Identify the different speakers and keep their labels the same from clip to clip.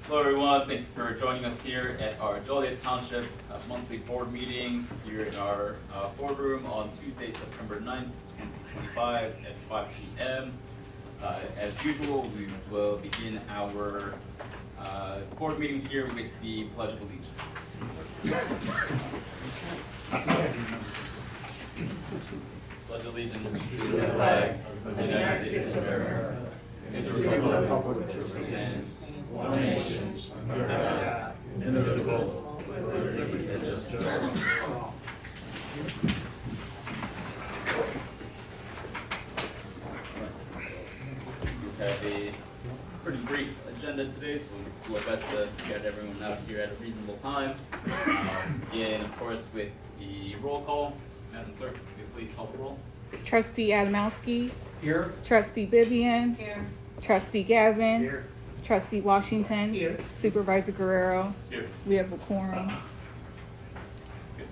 Speaker 1: Hello everyone, thank you for joining us here at our Joliet Township monthly board meeting here in our boardroom on Tuesday, September 9th, 2025 at 5 p.m. As usual, we will begin our board meeting here with the Pledge of Allegiance. Pledge allegiance to the flag of the United States of America, to the republic which stands one nation, under God, indivisible, with liberty and justice for all. We have a pretty brief agenda today, so we'll do our best to get everyone out here at a reasonable time. Begin, of course, with the roll call. Madam Clerk, could you please call the roll?
Speaker 2: Trustee Adamowski.
Speaker 3: Here.
Speaker 2: Trustee Vivian.
Speaker 4: Here.
Speaker 2: Trustee Gavin.
Speaker 3: Here.
Speaker 2: Trustee Washington.
Speaker 3: Here.
Speaker 2: Supervisor Guerrero.
Speaker 1: Here.
Speaker 2: We have a quorum.
Speaker 1: Good.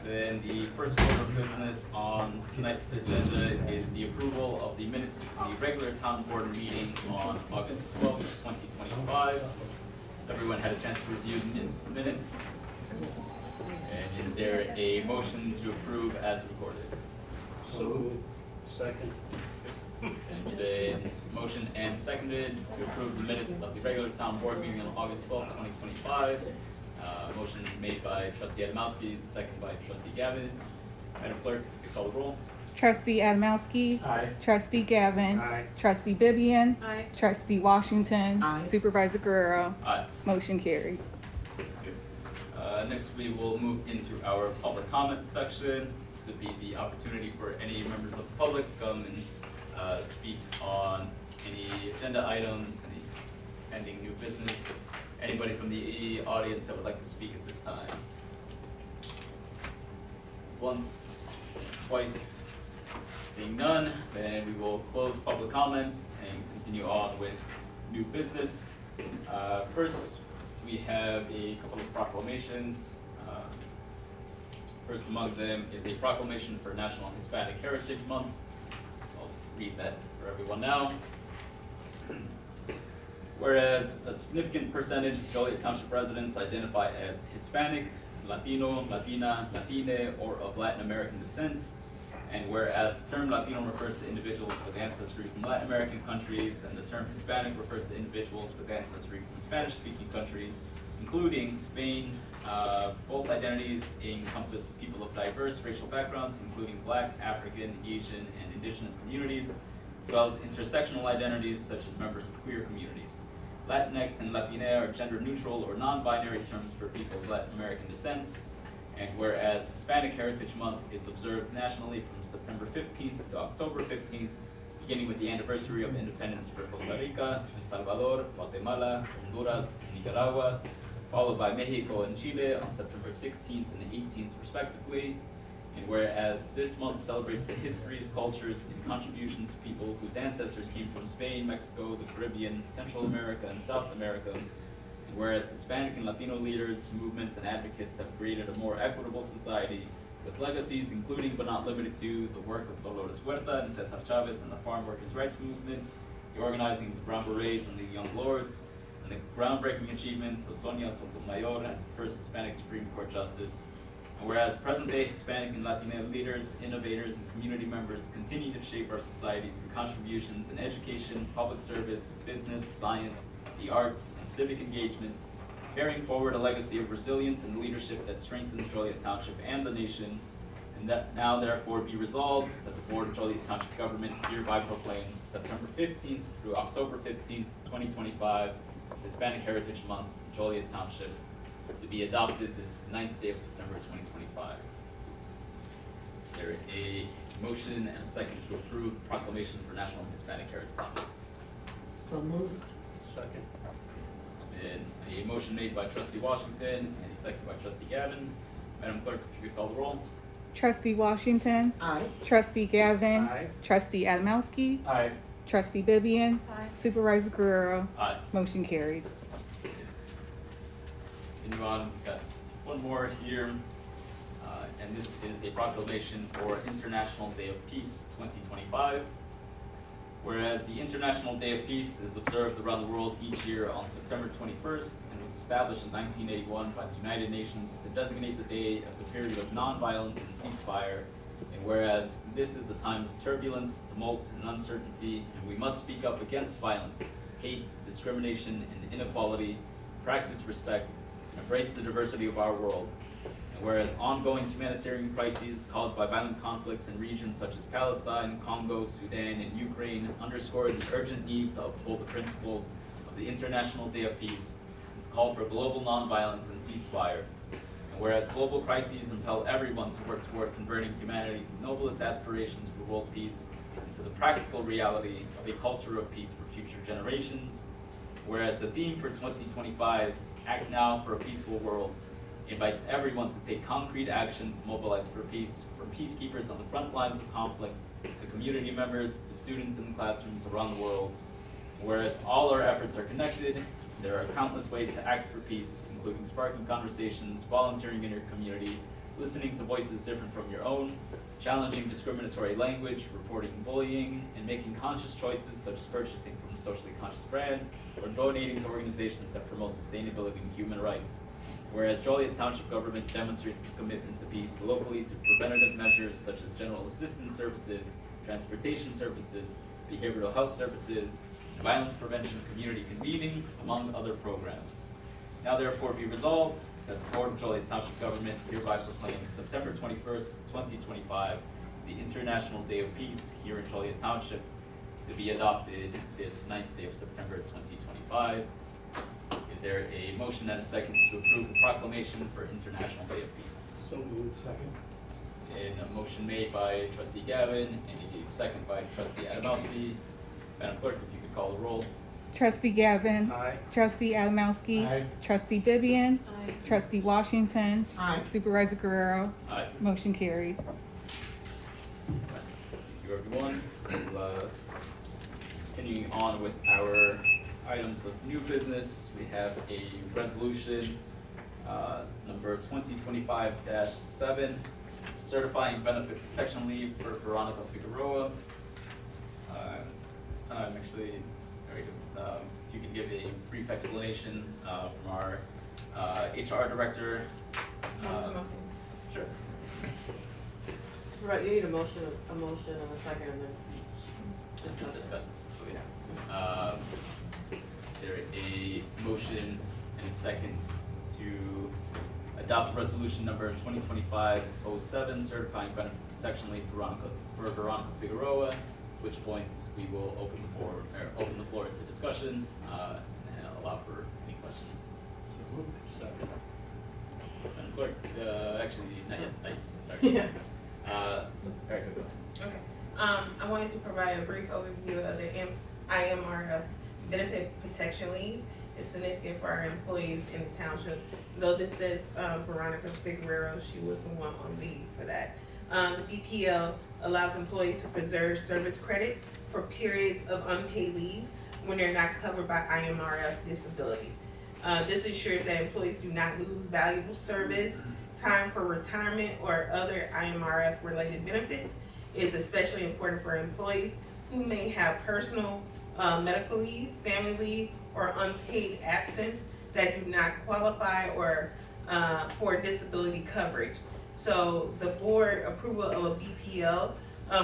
Speaker 1: Then the first order of business on tonight's agenda is the approval of the minutes from the regular town board meeting on August 12th, 2025. Has everyone had a chance to review the minutes? And is there a motion to approve as recorded?
Speaker 3: So moved. Second.
Speaker 1: It's been motioned and seconded to approve the minutes of the regular town board meeting on August 12th, 2025. Motion made by Trustee Adamowski, second by Trustee Gavin. Madam Clerk, please call the roll.
Speaker 2: Trustee Adamowski.
Speaker 3: Aye.
Speaker 2: Trustee Gavin.
Speaker 3: Aye.
Speaker 2: Trustee Vivian.
Speaker 4: Aye.
Speaker 2: Trustee Washington.
Speaker 3: Aye.
Speaker 2: Supervisor Guerrero.
Speaker 1: Aye.
Speaker 2: Motion carried.
Speaker 1: Good. Next, we will move into our public comment section. This would be the opportunity for any members of the public to come and speak on any agenda items, any pending new business. Anybody from the audience that would like to speak at this time? Once, twice, seeing none, then we will close public comments and continue on with new business. First, we have a couple of proclamations. First among them is a proclamation for National Hispanic Heritage Month. I'll read that for everyone now. Whereas a significant percentage of Joliet Township residents identify as Hispanic, Latino, Latina, Latine, or of Latin American descent, and whereas the term Latino refers to individuals with ancestry from Latin American countries, and the term Hispanic refers to individuals with ancestry from Spanish-speaking countries, including Spain, both identities encompass people of diverse racial backgrounds, including Black, African, Asian, and Indigenous communities, as well as intersectional identities such as members of queer communities. Latinx and Latina are gender-neutral or non-binary terms for people of Latin American descent. And whereas Hispanic Heritage Month is observed nationally from September 15th to October 15th, beginning with the anniversary of independence for Costa Rica, El Salvador, Guatemala, Honduras, and Nicaragua, followed by Mexico and Chile on September 16th and 18th respectively. And whereas this month celebrates the histories, cultures, and contributions of people whose ancestors came from Spain, Mexico, the Caribbean, Central America, and South America, and whereas Hispanic and Latino leaders, movements, and advocates have created a more equitable society with legacies including but not limited to the work of Dolores Huerta and Cesar Chavez and the Farm Workers' Rights Movement, the organizing of the Brown Berets and the Young Lords, and the groundbreaking achievements of Sonia Sotomayor as the first Hispanic Supreme Court Justice. And whereas present-day Hispanic and Latino leaders, innovators, and community members continue to shape our society through contributions in education, public service, business, science, the arts, and civic engagement, carrying forward a legacy of resilience and leadership that strengthens Joliet Township and the nation, and that now therefore be resolved that the Board of Joliet Township Government hereby proclaims September 15th through October 15th, 2025 as Hispanic Heritage Month in Joliet Township, to be adopted this 9th day of September 2025. Is there a motion and a second to approve the proclamation for National Hispanic Heritage Month?
Speaker 3: So moved. Second.
Speaker 1: It's been a motion made by Trustee Washington and a second by Trustee Gavin. Madam Clerk, if you could call the roll.
Speaker 2: Trustee Washington.
Speaker 3: Aye.
Speaker 2: Trustee Gavin.
Speaker 3: Aye.
Speaker 2: Trustee Adamowski.
Speaker 3: Aye.
Speaker 2: Trustee Vivian.
Speaker 4: Aye.
Speaker 2: Supervisor Guerrero.
Speaker 1: Aye.
Speaker 2: Motion carried.
Speaker 1: Continue on, we've got one more here, and this is a proclamation for International Day of Peace 2025. Whereas the International Day of Peace is observed around the world each year on September 21st and was established in 1981 by the United Nations to designate the day as a period of nonviolence and ceasefire. And whereas this is a time of turbulence, tumult, and uncertainty, and we must speak up against violence, hate, discrimination, and inequality, practice respect, and embrace the diversity of our world. And whereas ongoing humanitarian crises caused by violent conflicts in regions such as Palestine, Congo, Sudan, and Ukraine underscore the urgent need to uphold the principles of the International Day of Peace and to call for global nonviolence and ceasefire. And whereas global crises impel everyone to work toward converting humanity's noblest aspirations for world peace into the practical reality of a culture of peace for future generations. Whereas the theme for 2025, Act Now for a Peaceful World, invites everyone to take concrete action to mobilize for peace, from peacekeepers on the front lines of conflict, to community members, to students in classrooms around the world. Whereas all our efforts are connected, there are countless ways to act for peace, including sparking conversations, volunteering in your community, listening to voices different from your own, challenging discriminatory language, reporting bullying, and making conscious choices such as purchasing from socially conscious brands, or donating to organizations that promote sustainability and human rights. Whereas Joliet Township government demonstrates its commitment to peace locally through preventative measures such as general assistance services, transportation services, behavioral health services, and violence prevention community convening, among other programs. Now therefore be resolved that the Board of Joliet Township Government hereby proclaims September 21st, 2025 as the International Day of Peace here in Joliet Township, to be adopted this 9th day of September 2025. Is there a motion and a second to approve the proclamation for International Day of Peace?
Speaker 3: So moved. Second.
Speaker 1: And a motion made by Trustee Gavin and a second by Trustee Adamowski. Madam Clerk, if you could call the roll.
Speaker 2: Trustee Gavin.
Speaker 3: Aye.
Speaker 2: Trustee Adamowski.
Speaker 3: Aye.
Speaker 2: Trustee Vivian.
Speaker 4: Aye.
Speaker 2: Trustee Washington.
Speaker 4: Aye.
Speaker 2: Supervisor Guerrero.
Speaker 1: Aye.
Speaker 2: Motion carried.
Speaker 1: Thank you, everyone. We'll, continuing on with our items of new business, we have a resolution, number 2025-7, certifying benefit protection leave for Veronica Figueroa. This time, actually, very good. If you could give a brief explanation from our HR director. Sure.
Speaker 4: Right, you need a motion and a second, and then
Speaker 1: Let's not discuss it. So, yeah. Is there a motion and a second to adopt resolution number 2025-07, certifying benefit protection leave for Veronica Figueroa, at which point we will open the floor to discussion and allow for any questions.
Speaker 3: So moved. Second.
Speaker 1: Madam Clerk, actually, not yet. Sorry.
Speaker 4: Yeah.
Speaker 1: Erica, go ahead.
Speaker 5: Okay. I wanted to provide a brief overview of the IMRF benefit protection leave. It's significant for our employees in the township. Though this says Veronica Figueroa, she was the one on leave for that. The BPL allows employees to preserve service credit for periods of unpaid leave when they're not covered by IMRF disability. This ensures that employees do not lose valuable service, time for retirement, or other IMRF related benefits. It's especially important for employees who may have personal medical leave, family leave, or unpaid absence that do not qualify or for disability coverage. So the board approval of a BPL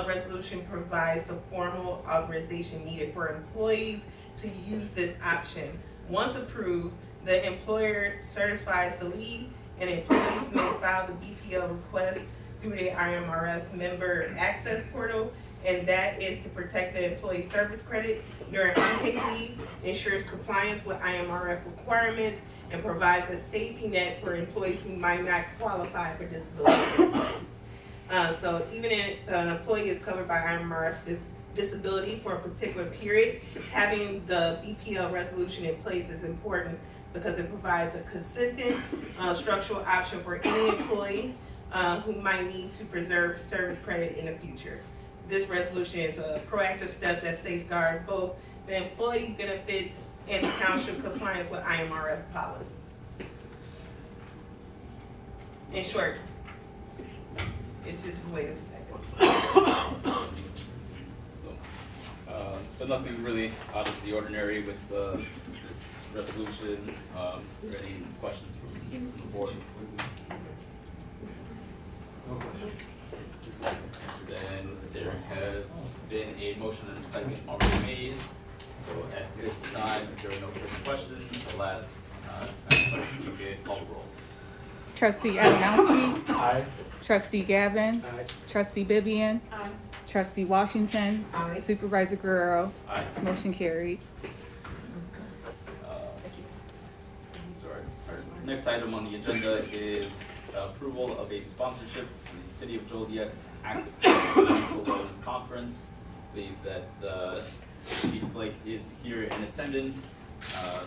Speaker 5: resolution provides the formal authorization needed for employees to use this option. Once approved, the employer certifies the leave, and employees may file the BPL request through the IMRF member access portal, and that is to protect the employee service credit during unpaid leave, ensures compliance with IMRF requirements, and provides a safety net for employees who might not qualify for disability benefits. So even if an employee is covered by IMRF disability for a particular period, having the BPL resolution in place is important because it provides a consistent structural option for any employee who might need to preserve service credit in the future. This resolution is a proactive step that safeguards both the employee benefits and the township compliance with IMRF policies. In short, it's just a way to protect it.
Speaker 1: So, So nothing really out of the ordinary with this resolution. Any questions from the board? Then there has been a motion and a second already made. So at this time, if there are no further questions, I'll ask, you could call the roll.
Speaker 2: Trustee Adamowski.
Speaker 3: Aye.
Speaker 2: Trustee Gavin.
Speaker 3: Aye.
Speaker 2: Trustee Vivian.
Speaker 4: Aye.
Speaker 2: Trustee Washington.
Speaker 4: Aye.
Speaker 2: Supervisor Guerrero.
Speaker 1: Aye.
Speaker 2: Motion carried.
Speaker 1: So our next item on the agenda is approval of a sponsorship for the City of Joliet Active Mental Wellness Conference. I believe that Chief Blake is here in attendance,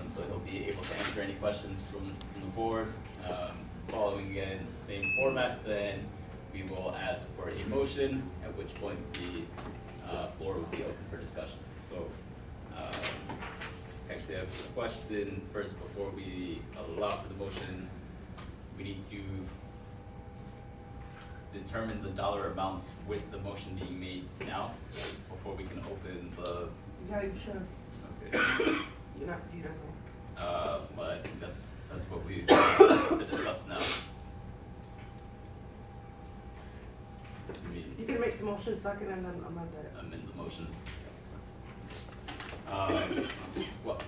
Speaker 1: so he'll be able to answer any questions from the board. Following in the same format, then we will ask for a motion, at which point the floor will be open for discussion. So actually, I have a question first before we allow for the motion. We need to determine the dollar amounts with the motion being made now before we can open the.
Speaker 4: Yeah, you should.
Speaker 1: Okay.
Speaker 4: You don't know.
Speaker 1: But I think that's what we have to discuss now.
Speaker 4: You can make the motion second and then amend it.
Speaker 1: Amend the motion, that makes sense. Well,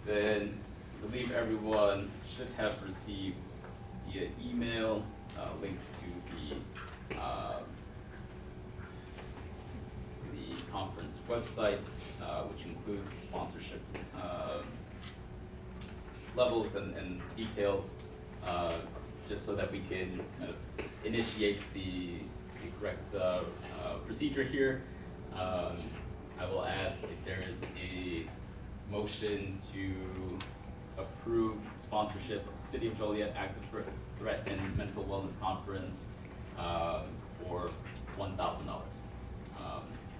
Speaker 1: then I believe everyone should have received via email link to the conference websites, which includes sponsorship levels and details, just so that we can kind of initiate the correct procedure here. I will ask if there is a motion to approve sponsorship of the City of Joliet Active Threat and Mental Wellness Conference for $1,000.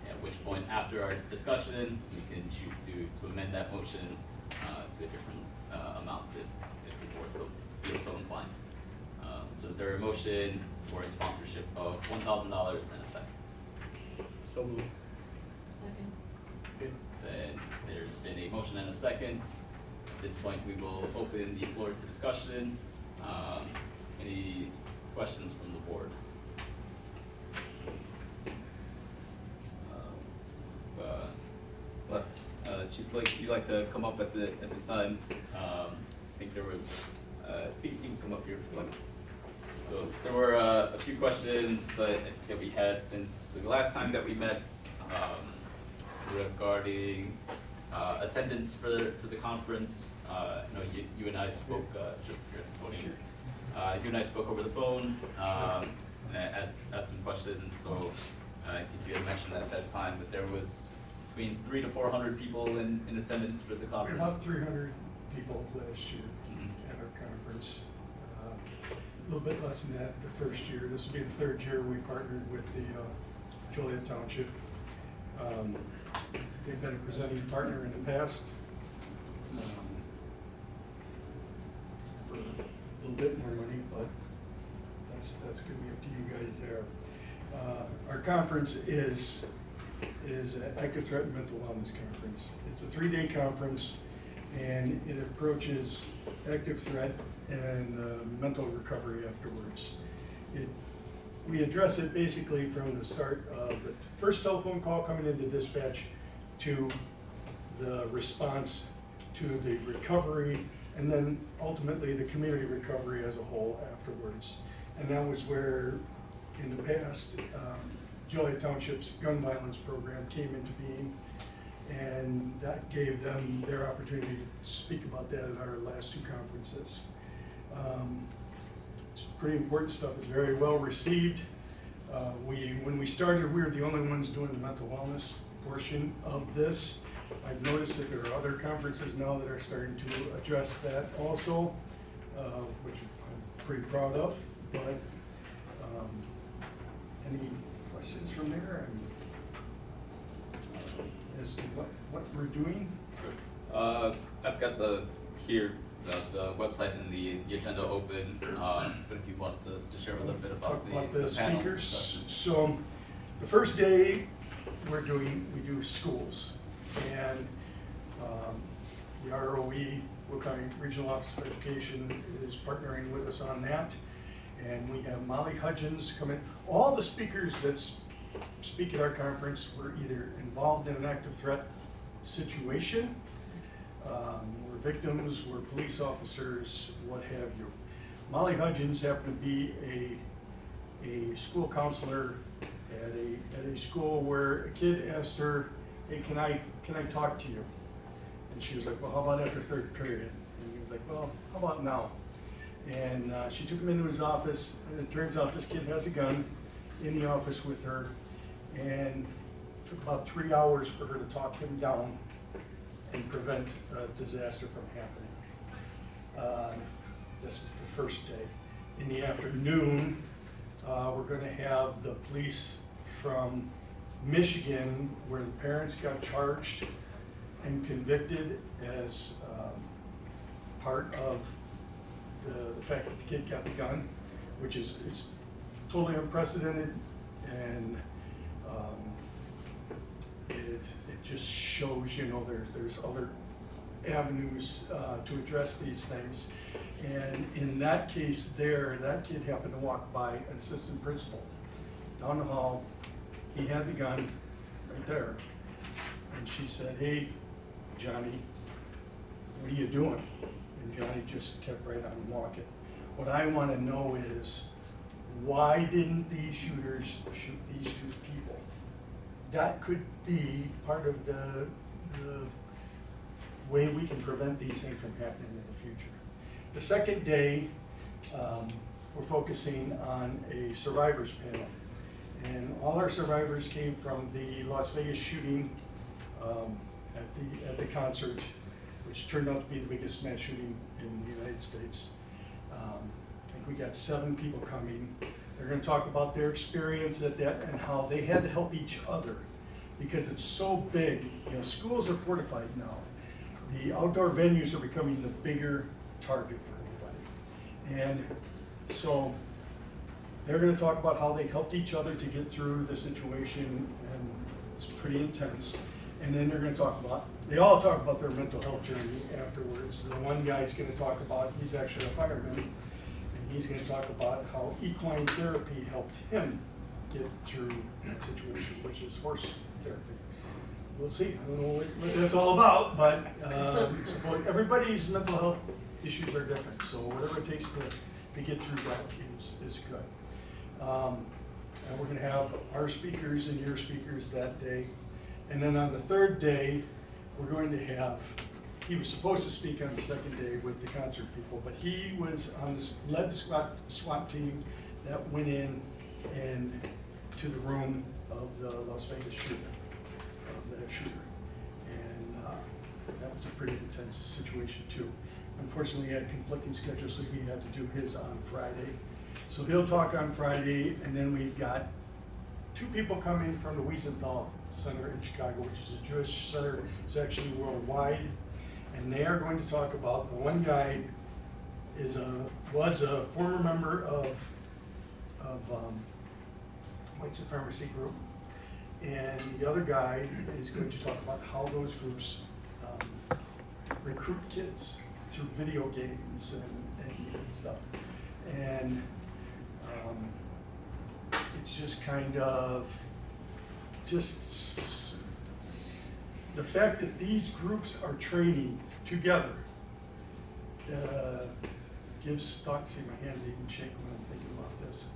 Speaker 1: At which point, after our discussion, we can choose to amend that motion to a different amount if the board so feels so inclined. So is there a motion for a sponsorship of $1,000 and a second?
Speaker 3: So moved.
Speaker 4: Second.
Speaker 3: Okay.
Speaker 1: Then there's been a motion and a second. At this point, we will open the floor to discussion. Any questions from the board? Chief Blake, would you like to come up at this time? I think there was, I think you can come up here if you like. So there were a few questions that we had since the last time that we met regarding attendance for the conference. I know you and I spoke. You and I spoke over the phone, asked some questions. So I think you had mentioned at that time that there was between 300 to 400 people in attendance for the conference.
Speaker 6: About 300 people last year at our conference. A little bit less than that the first year. This will be the third year we partnered with the Joliet Township. They've been a presenting partner in the past for a little bit more money, but that's going to be up to you guys there. Our conference is an Active Threat and Mental Wellness Conference. It's a 3-day conference, and it approaches active threat and mental recovery afterwards. We address it basically from the start of the first telephone call coming into dispatch to the response to the recovery, and then ultimately the community recovery as a whole afterwards. And that was where, in the past, Joliet Township's gun violence program came into being, and that gave them their opportunity to speak about that at our last 2 conferences. It's pretty important stuff. It's very well received. When we started, we were the only ones doing the mental wellness portion of this. I've noticed that there are other conferences now that are starting to address that also, which I'm pretty proud of. But any questions from there as to what we're doing?
Speaker 1: I've got the website and the agenda open, but if you want to share a little bit about the panel
Speaker 6: speakers.
Speaker 1: discussion.
Speaker 6: So the first day we do schools. And the ROE, Will County Regional Office of Education, is partnering with us on that. And we have Molly Hudgens coming. All the speakers that speak at our conference were either involved in an active threat situation, were victims, were police officers, what have you. Molly Hudgens happened to be a school counselor at a school where a kid asked her, hey, can I talk to you? And she was like, well, how about after third period? And he was like, well, how about now? And she took him into his office, and it turns out this kid has a gun in the office with her, and it took about 3 hours for her to talk him down and prevent a disaster from happening. This is the first day. In the afternoon, we're going to have the police from Michigan, where the parents got charged and convicted as part of the fact that the kid got the gun, which is totally unprecedented, and it just shows, you know, there's other avenues to address these things. And in that case there, that kid happened to walk by an assistant principal down the hall. He had the gun right there. And she said, hey, Johnny, what are you doing? And Johnny just kept right on walking. What I want to know is, why didn't these shooters shoot these two people? That could be part of the way we can prevent these things from happening in the future. The second day, we're focusing on a survivors panel. And all our survivors came from the Las Vegas shooting at the concert, which turned out to be the biggest mass shooting in the United States. I think we got 7 people coming. They're going to talk about their experience at that and how they had to help each other because it's so big. You know, schools are fortified now. The outdoor venues are becoming the bigger target for everybody. And so they're going to talk about how they helped each other to get through the situation, and it's pretty intense. And then they're going to talk about, they all talk about their mental health journey afterwards. The one guy's going to talk about, he's actually a fireman, and he's going to talk about how equine therapy helped him get through that situation, which is horse therapy. We'll see. I don't know what that's all about, but everybody's mental health issues are different. So whatever it takes to get through that is good. And we're going to have our speakers and your speakers that day. And then on the third day, we're going to have, he was supposed to speak on the second day with the concert people, but he was on this, led the SWAT team that went in and to the room of the Las Vegas shooter. And that was a pretty intense situation too. Unfortunately, he had conflicting schedules, so he had to do his on Friday. So he'll talk on Friday, and then we've got 2 people coming from the Wiesenthal Center in Chicago, which is a Jewish center. It's actually worldwide, and they are going to talk about, the one guy was a former member of white supremacy group, and the other guy is going to talk about how those groups recruit kids through video games and stuff. And it's just kind of just the fact that these groups are training together gives thought. See, my hands even shake when I'm thinking about this.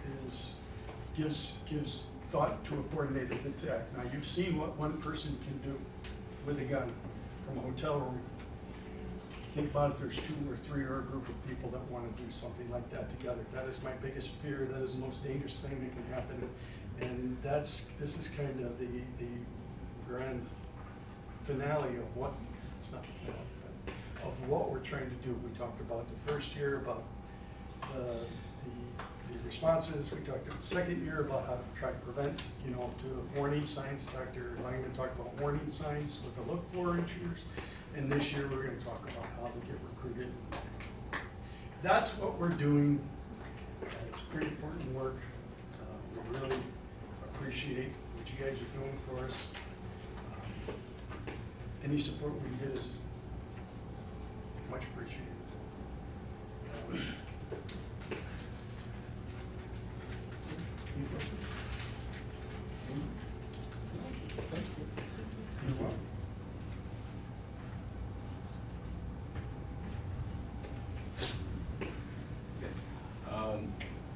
Speaker 6: Gives thought to a coordinated attack. Now you've seen what one person can do with a gun from a hotel room. Think about if there's 2 or 3 or a group of people that want to do something like that together. That is my biggest fear. That is the most dangerous thing that can happen. And this is kind of the grand finale of what, it's not the finale, but of what we're trying to do. We talked about the first year about the responses. We talked about the second year about how to try to prevent, you know, to warning signs. Dr. Langman talked about warning signs, what to look for in shooters. And this year we're going to talk about how to get recruited. That's what we're doing. It's pretty important work. We really appreciate what you guys are doing for us. Any support we get is much appreciated. Any questions? Thank you. You're welcome.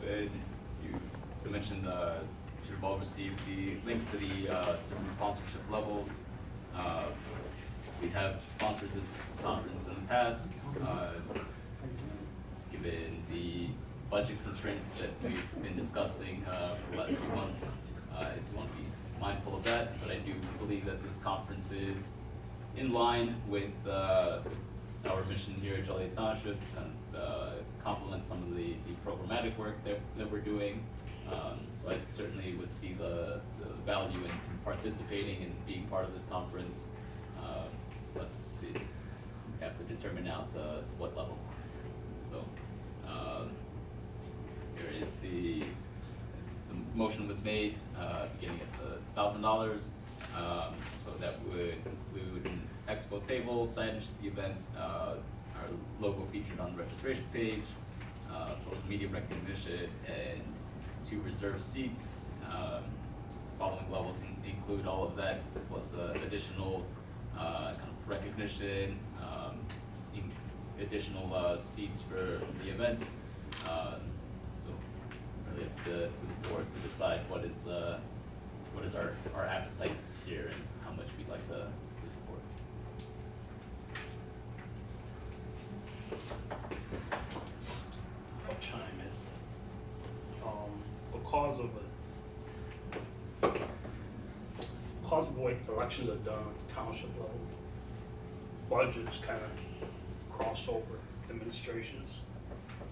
Speaker 1: And you so mentioned should have all received the link to the different sponsorship levels. We have sponsored this conference in the past. Given the budget constraints that we've been discussing for the last few months, I do want to be mindful of that, but I do believe that this conference is in line with our mission here at Joliet Township, and complements some of the programmatic work that we're doing. So I certainly would see the value in participating and being part of this conference, but we have to determine now to what level. So there is the motion was made beginning at the $1,000. So that would include an expo table, signage to the event, our logo featured on the registration page, social media recognition, and 2 reserved seats. Following levels include all of that, plus additional kind of recognition, additional seats for the events. So really up to the board to decide what is our appetites here and how much we'd like to support.
Speaker 3: I'll chime in. Because of the way elections are done at the township level, budgets kind of cross over administrations.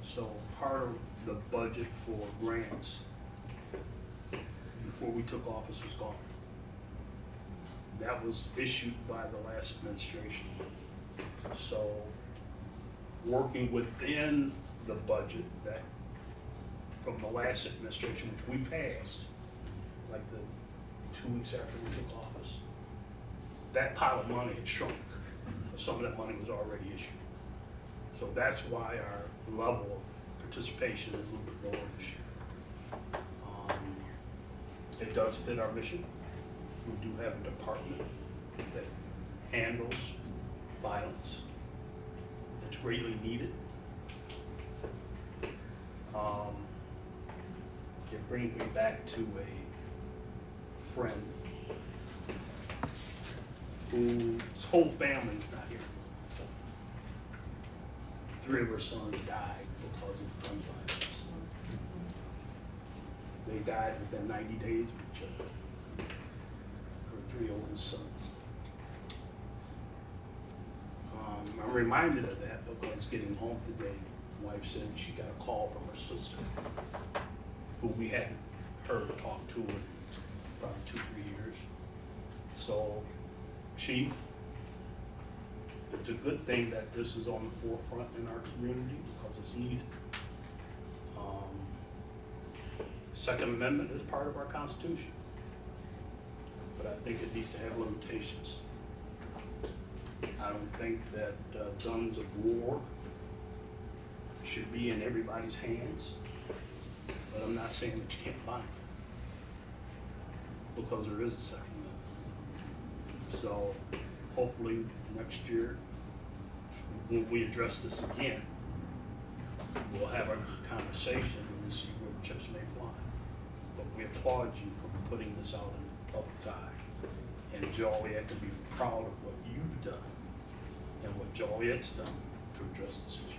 Speaker 3: So part of the budget for grants before we took office was gone. That was issued by the last administration. So working within the budget that from the last administration, which we passed, like the 2 weeks after we took office, that pile of money had shrunk. Some of that money was already issued. So that's why our level of participation is a little bit lower this year. It does fit our mission. We do have a department that handles violence. It's greatly needed. It brings me back to a friend whose whole family's not here. 3 of her sons died because of gun violence. They died within 90 days of each other. Her 3 oldest sons. I'm reminded of that because getting home today, my wife said she got a call from her sister, who we hadn't heard or talked to in probably 2-3 years. So, Chief, it's a good thing that this is on the forefront in our community because it's needed. Second Amendment is part of our Constitution, but I think it needs to have limitations. I don't think that guns of war should be in everybody's hands, but I'm not saying that you can't buy them, because there is a Second Amendment. So hopefully next year, when we address this again, we'll have a conversation and see where the chips may fly. But we applaud you for putting this out in the public's eye. And Joliet can be proud of what you've done and what Joliet's done to address this issue.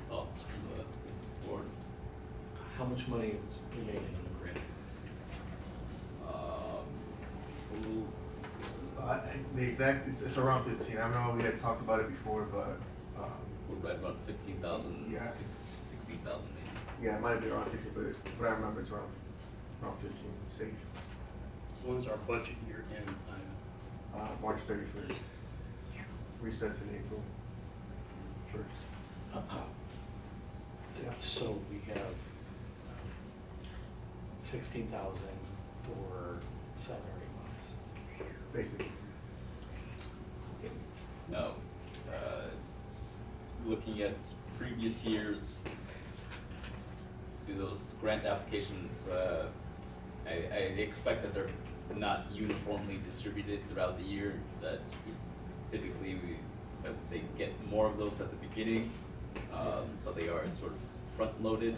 Speaker 1: Thoughts from this board?
Speaker 7: How much money is remaining in the grant?
Speaker 1: Total,
Speaker 8: The exact, it's around 15. I know we had talked about it before, but
Speaker 1: we're right about 15,000,
Speaker 8: Yeah.
Speaker 1: 16,000 maybe.
Speaker 8: yeah, it might have been around 60, but I remember it's around 15. Safe.
Speaker 3: When's our budget year end?
Speaker 8: March 31st. Resets in April 1st.
Speaker 7: So we have 16,000 for 7 or 8 months.
Speaker 8: Basically.
Speaker 1: No, it's looking at previous years to those grant applications, I expect that they're not uniformly distributed throughout the year, that typically I would say, get more of those at the beginning, so they are sort of front-loaded.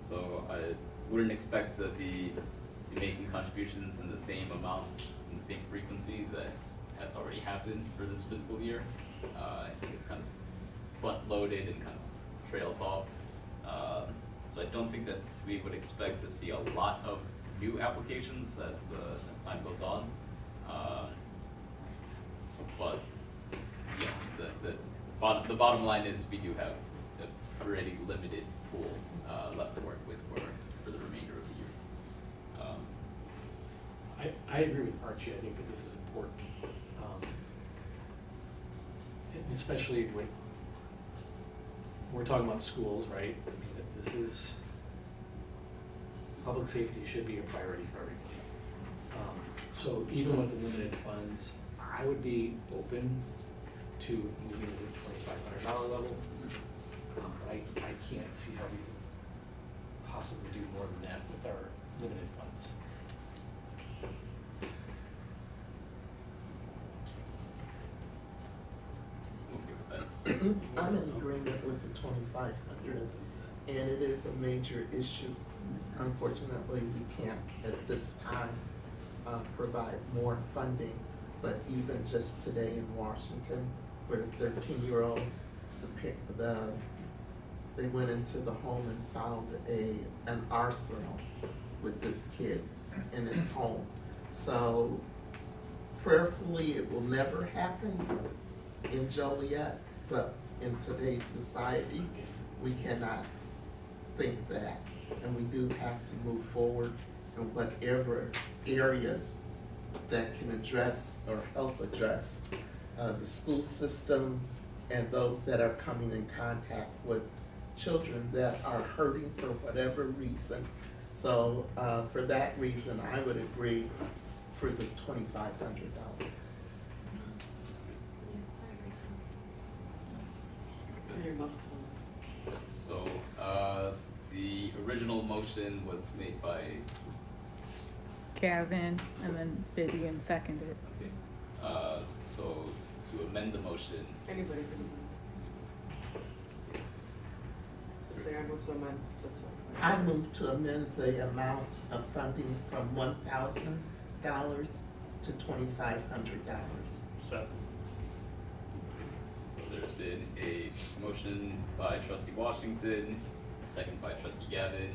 Speaker 1: So I wouldn't expect to be making contributions in the same amounts, in the same frequency that's already happened for this fiscal year. I think it's kind of front-loaded and kind of trails off. So I don't think that we would expect to see a lot of new applications as time goes on. But yes, the bottom line is we do have a pretty limited pool left to work with for the remainder of the year.
Speaker 7: I agree with Archie. I think that this is important, especially when we're talking about schools, right? I mean, that this is, public safety should be a priority for everybody. So even with the limited funds, I would be open to moving to the $2,500 level. I can't see how we could possibly do more than that with our limited funds.
Speaker 9: I'm in agreement with the 2,500, and it is a major issue. Unfortunately, we can't at this time provide more funding, but even just today in Washington, where the 13-year-old, they went into the home and found an arsenal with this kid in his home. So prayerfully, it will never happen in Joliet, but in today's society, we cannot think that. And we do have to move forward in whatever areas that can address or help address the school system and those that are coming in contact with children that are hurting for whatever reason. So for that reason, I would agree for the $2,500.
Speaker 1: Yes, so the original motion was made by
Speaker 2: Gavin, and then Vivian seconded.
Speaker 1: okay. So to amend the motion,
Speaker 4: Anybody can. Just say I move to amend, that's fine.
Speaker 9: I move to amend the amount of funding from $1,000 to $2,500.
Speaker 3: Second.
Speaker 1: so there's been a motion by trustee Washington, a second by trustee Gavin,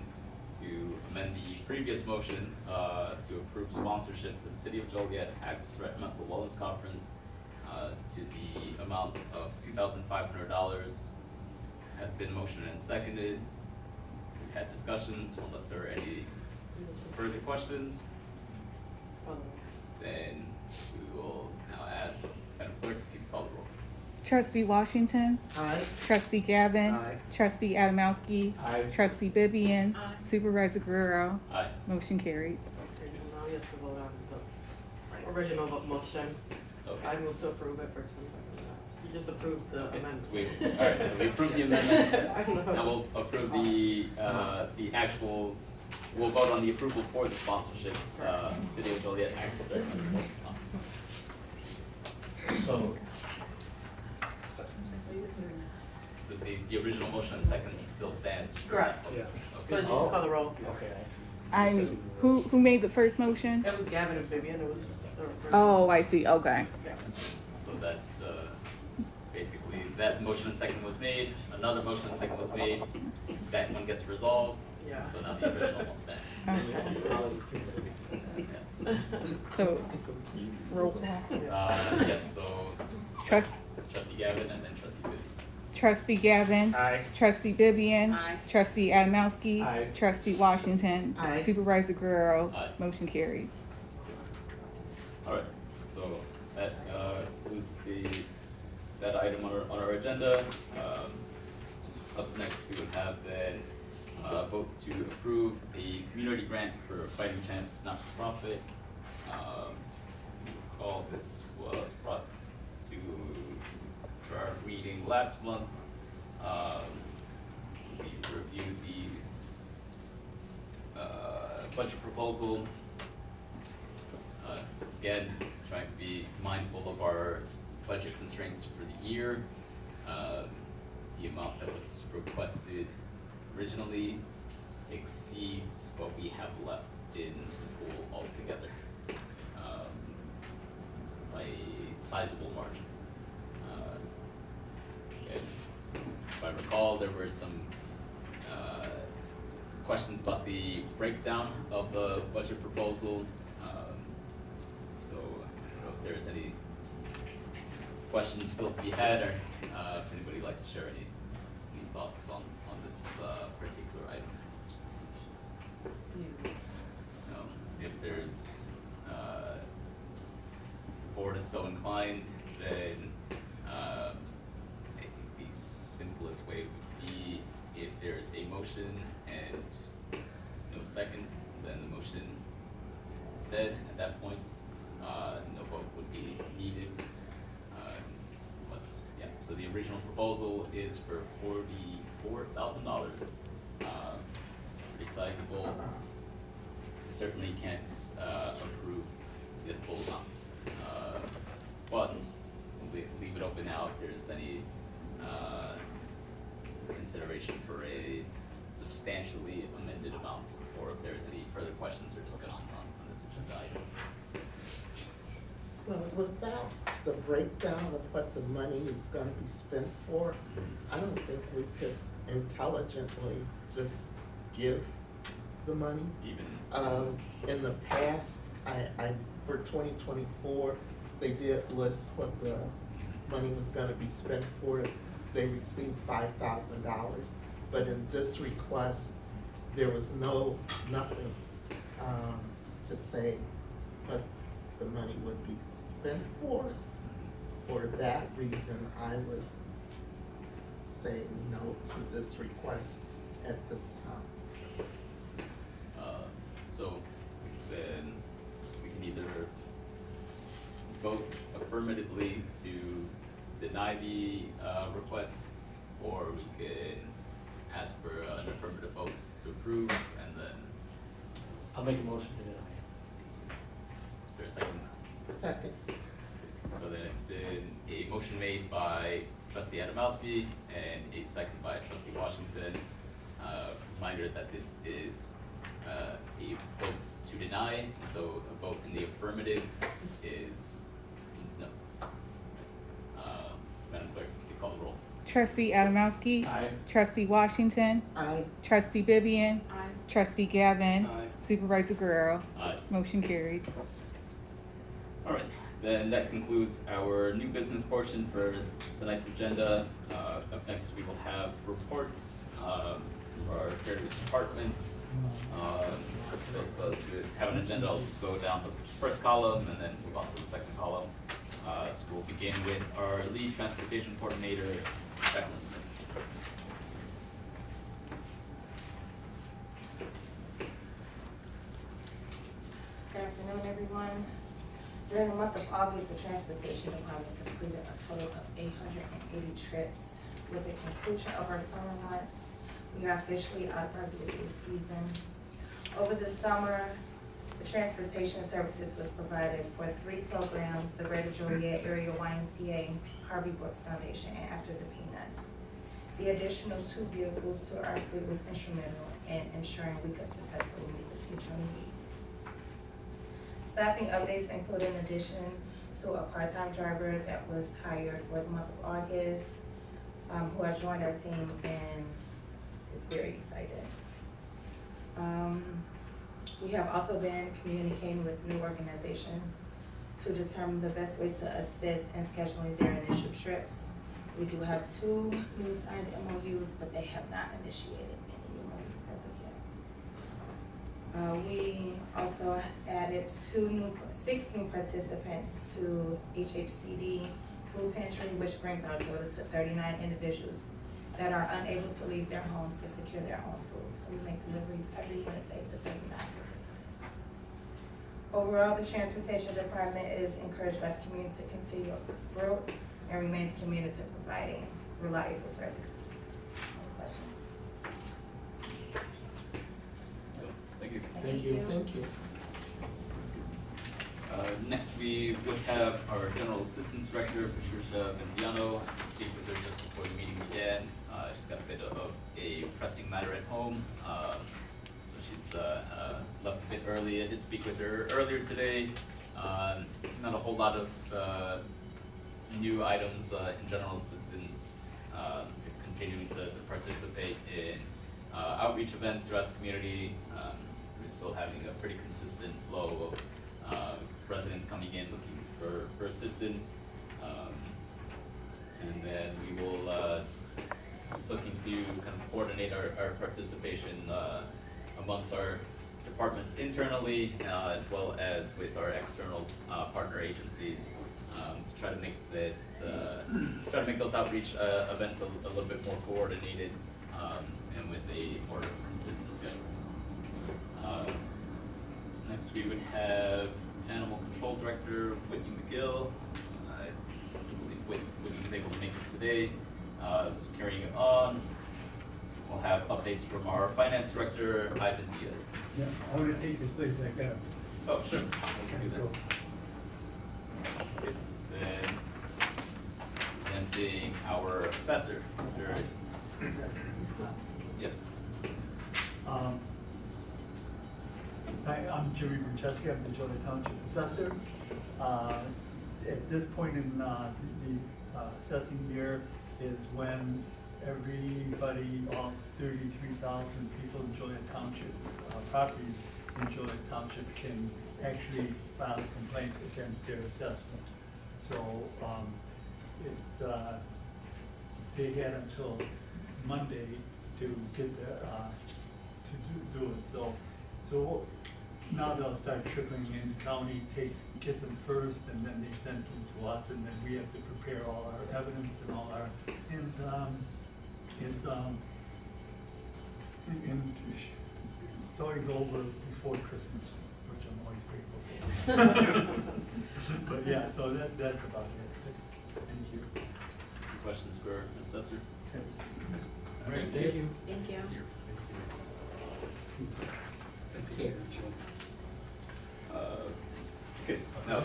Speaker 1: to amend the previous motion to approve sponsorship for the City of Joliet Active Threat Mental Wellness Conference to the amount of $2,500. Has been motioned and seconded. We've had discussions. Unless there are any further questions, then we will now ask Madam Clerk if you can call the roll.
Speaker 2: Trustee Washington,
Speaker 9: Aye.
Speaker 2: Trustee Gavin,
Speaker 3: Aye.
Speaker 2: Trustee Adamowski,
Speaker 7: Aye.
Speaker 2: Trustee Vivian,
Speaker 5: Aye.
Speaker 2: Supervisor Guerrero,
Speaker 1: Aye.
Speaker 2: motion carried.
Speaker 4: Okay, now you have to vote on the original motion.
Speaker 1: Okay.
Speaker 4: I move to approve it for $2,500. You just approved the
Speaker 1: Okay,
Speaker 4: amendment.
Speaker 1: so alright, so we approve the amendments.
Speaker 4: I know.
Speaker 1: Now we'll approve the actual, we'll vote on the approval for the sponsorship, City of Joliet Active Threat Mental Wellness Conference.
Speaker 7: So,
Speaker 1: So the original motion and second still stands.
Speaker 4: Correct.
Speaker 3: Yes.
Speaker 4: But
Speaker 1: Okay.
Speaker 4: you just call the roll.
Speaker 7: okay, I see.
Speaker 2: Who made the first motion?
Speaker 4: It was Gavin and Vivian, it was just the person.
Speaker 2: Oh, I see, okay.
Speaker 1: So that, basically, that motion and second was made, another motion and second was made, that one gets resolved,
Speaker 4: Yeah.
Speaker 1: so now the original one stands.
Speaker 2: Okay.
Speaker 1: Yeah.
Speaker 2: So, roll call.
Speaker 1: Yes, so trustee Gavin and then trustee Vivian.
Speaker 2: Trustee Gavin.
Speaker 3: Aye.
Speaker 2: Trustee Vivian.
Speaker 5: Aye.
Speaker 2: Trustee Adamowski.
Speaker 7: Aye.
Speaker 2: Trustee Washington.
Speaker 9: Aye.
Speaker 2: Supervisor Guerrero.
Speaker 1: Aye.
Speaker 2: Motion carried.
Speaker 1: Alright, so that concludes that item on our agenda. up next, we would have then vote to approve a community grant for Fighting Chance not-for-profit. Recall this was brought to our meeting last month. We reviewed the budget proposal. Again, trying to be mindful of our budget constraints for the year. The amount that was requested originally exceeds what we have left in the pool altogether, by a sizable margin. And if I recall, there were some questions about the breakdown of the budget proposal. So I don't know if there's any questions still to be had, or if anybody would like to share any thoughts on this particular item. If there's, if the board is so inclined, then I think the simplest way would be if there's a motion and no second, then the motion is dead at that point. No vote would be needed. Yeah, so the original proposal is for $44,000. Pretty sizable. We certainly can't approve the full amounts, but we'll leave it open now if there's any consideration for a substantially amended amount, or if there's any further questions or discussion on this agenda item.
Speaker 9: Well, without the breakdown of what the money is gonna be spent for, I don't think we could intelligently just give the money.
Speaker 1: Even
Speaker 9: In the past, I for 2024, they did list what the money was gonna be spent for. They received $5,000, but in this request, there was nothing to say what the money would be spent for. For that reason, I would say no to this request at this time.
Speaker 1: So then we can either vote affirmatively to deny the request, or we could ask for an affirmative vote to approve, and then,
Speaker 7: I'll make a motion to deny.
Speaker 1: is there a second?
Speaker 9: Second.
Speaker 1: So then it's been a motion made by trustee Adamowski and a second by trustee Washington. Reminder that this is a vote to deny, so a vote in the affirmative means no. So Madam Clerk, you call the roll.
Speaker 2: Trustee Adamowski.
Speaker 7: Aye.
Speaker 2: Trustee Washington.
Speaker 9: Aye.
Speaker 2: Trustee Vivian.
Speaker 4: Aye.
Speaker 2: Trustee Gavin.
Speaker 3: Aye.
Speaker 2: Supervisor Guerrero.
Speaker 1: Aye.
Speaker 2: Motion carried.
Speaker 1: All right, then that concludes our new business portion for tonight's agenda. Up next, we will have reports from our various departments. For those of us who have an agenda, I'll just go down the first column and then move on to the second column. So we'll begin with our lead transportation coordinator, Jacqueline Smith.
Speaker 10: Good afternoon, everyone. During the month of August, the Transportation Department completed a total of 880 trips. With the conclusion of our summer months, we are officially out of our busy season. Over the summer, the transportation services was provided for 3 programs: the Greater Joliet Area YMCA, Harvey Brooks Foundation, and After the Peanut. The additional 2 vehicles to our fleet was instrumental in ensuring we could successfully meet the seasonal needs. Staffing updates include an addition to a part-time driver that was hired for the month of August, who has joined our team and is very excited. We have also been communicating with new organizations to determine the best way to assist in scheduling their initial trips. We do have 2 new signed MOUs, but they have not initiated any MOUs as of yet. We also added 6 new participants to HHCD Food Pantry, which brings our total to 39 individuals that are unable to leave their homes to secure their own food. So we make deliveries every Wednesday to 39 participants. Overall, the Transportation Department is encouraged by the community to continue growth and remains committed to providing reliable services. Any questions?
Speaker 1: So, thank you.
Speaker 7: Thank you.
Speaker 9: Thank you.
Speaker 1: Next, we would have our General Assistance Director, Patricia Venziano, speak with her just before the meeting began. She's got a bit of a pressing matter at home, so she's left a bit early. I did speak with her earlier today. Not a whole lot of new items in General Assistance. Continuing to participate in outreach events throughout the community. We're still having a pretty consistent flow of residents coming in looking for assistance. And then we will just looking to kind of coordinate our participation amongst our departments internally as well as with our external partner agencies to try to make those outreach events a little bit more coordinated and with a more consistent schedule. Next, we would have Animal Control Director Whitney McGill. I believe Whitney was able to make it today. So carrying it on, we'll have updates from our Finance Director, Ivan Diaz.
Speaker 6: Yeah, I want to take this place, I got
Speaker 1: Oh, sure. Let's do that. Okay. Then presenting our assessor, Mr. Yep.
Speaker 11: Hi, I'm Jimmy Brancheski, I'm the Joliet Township Assessor. At this point in the assessing year is when everybody, all 33,000 people in Joliet Township, properties in Joliet Township can actually file a complaint against their assessment. So it's, they had until Monday to get the, to do it. So now they'll start trickling in. The county gets them first, and then they send them to us, and then we have to prepare all our evidence and all our, and it's always over before Christmas, which I'm always grateful for. But yeah, so that's about it. Thank you.
Speaker 1: Any questions for Assessor?
Speaker 11: Yes.
Speaker 1: All right.
Speaker 7: Thank you.
Speaker 4: Thank you.
Speaker 9: Okay.
Speaker 1: Okay, no.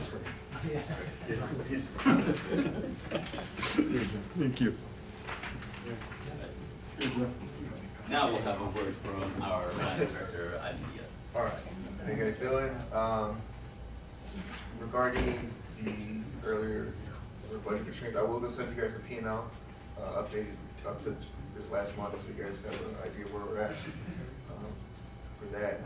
Speaker 6: Thank you.
Speaker 1: Now we'll have a word from our Finance Director, Ivan Diaz.
Speaker 8: All right, how you guys doing? Regarding the earlier budget constraints, I will go send you guys a P&L updated up to this last month, so you guys have an idea where we're at for that.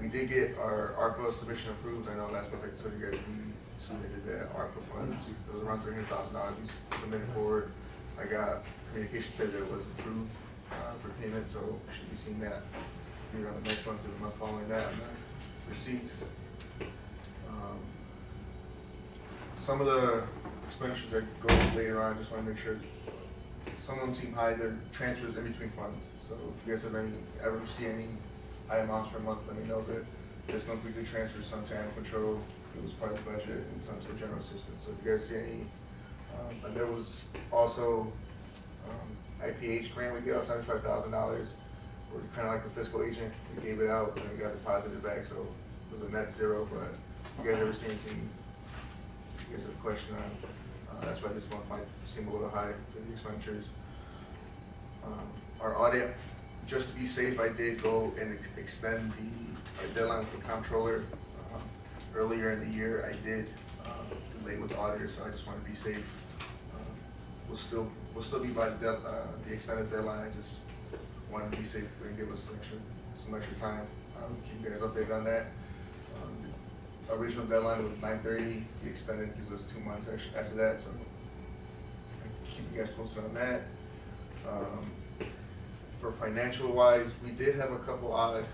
Speaker 8: We did get our ARPA submission approved. I know last month I told you guys we submitted that ARPA funds. It was around $300,000 we submitted forward. I got communication said that it was approved for payment, so should be seeing that either on the next month or the month following that on the receipts. Some of the expenditures that go later on, just want to make sure, some of them seem high, they're transfers in between funds. So if you guys have ever see any high amounts for a month, let me know that this month we did transfer some to animal control, it was part of the budget, and some to general assistance. So if you guys see any, and there was also IPH grant, we got $75,000. We're kind of like the fiscal agent, we gave it out and we got deposited back, so it was a net zero. But if you guys ever see anything you guys have a question on, that's why this month might seem a little high for the expenditures. Our audit, just to be safe, I did go and extend our deadline with the comptroller. Earlier in the year, I did delay with the auditor, so I just want to be safe. We'll still be by the extended deadline. I just wanted to be safe and give us some extra time. Keep you guys updated on that. The original deadline was 9/30. The extended gives us 2 months after that, so I'll keep you guys posted on that. For financial wise, we did have a couple odd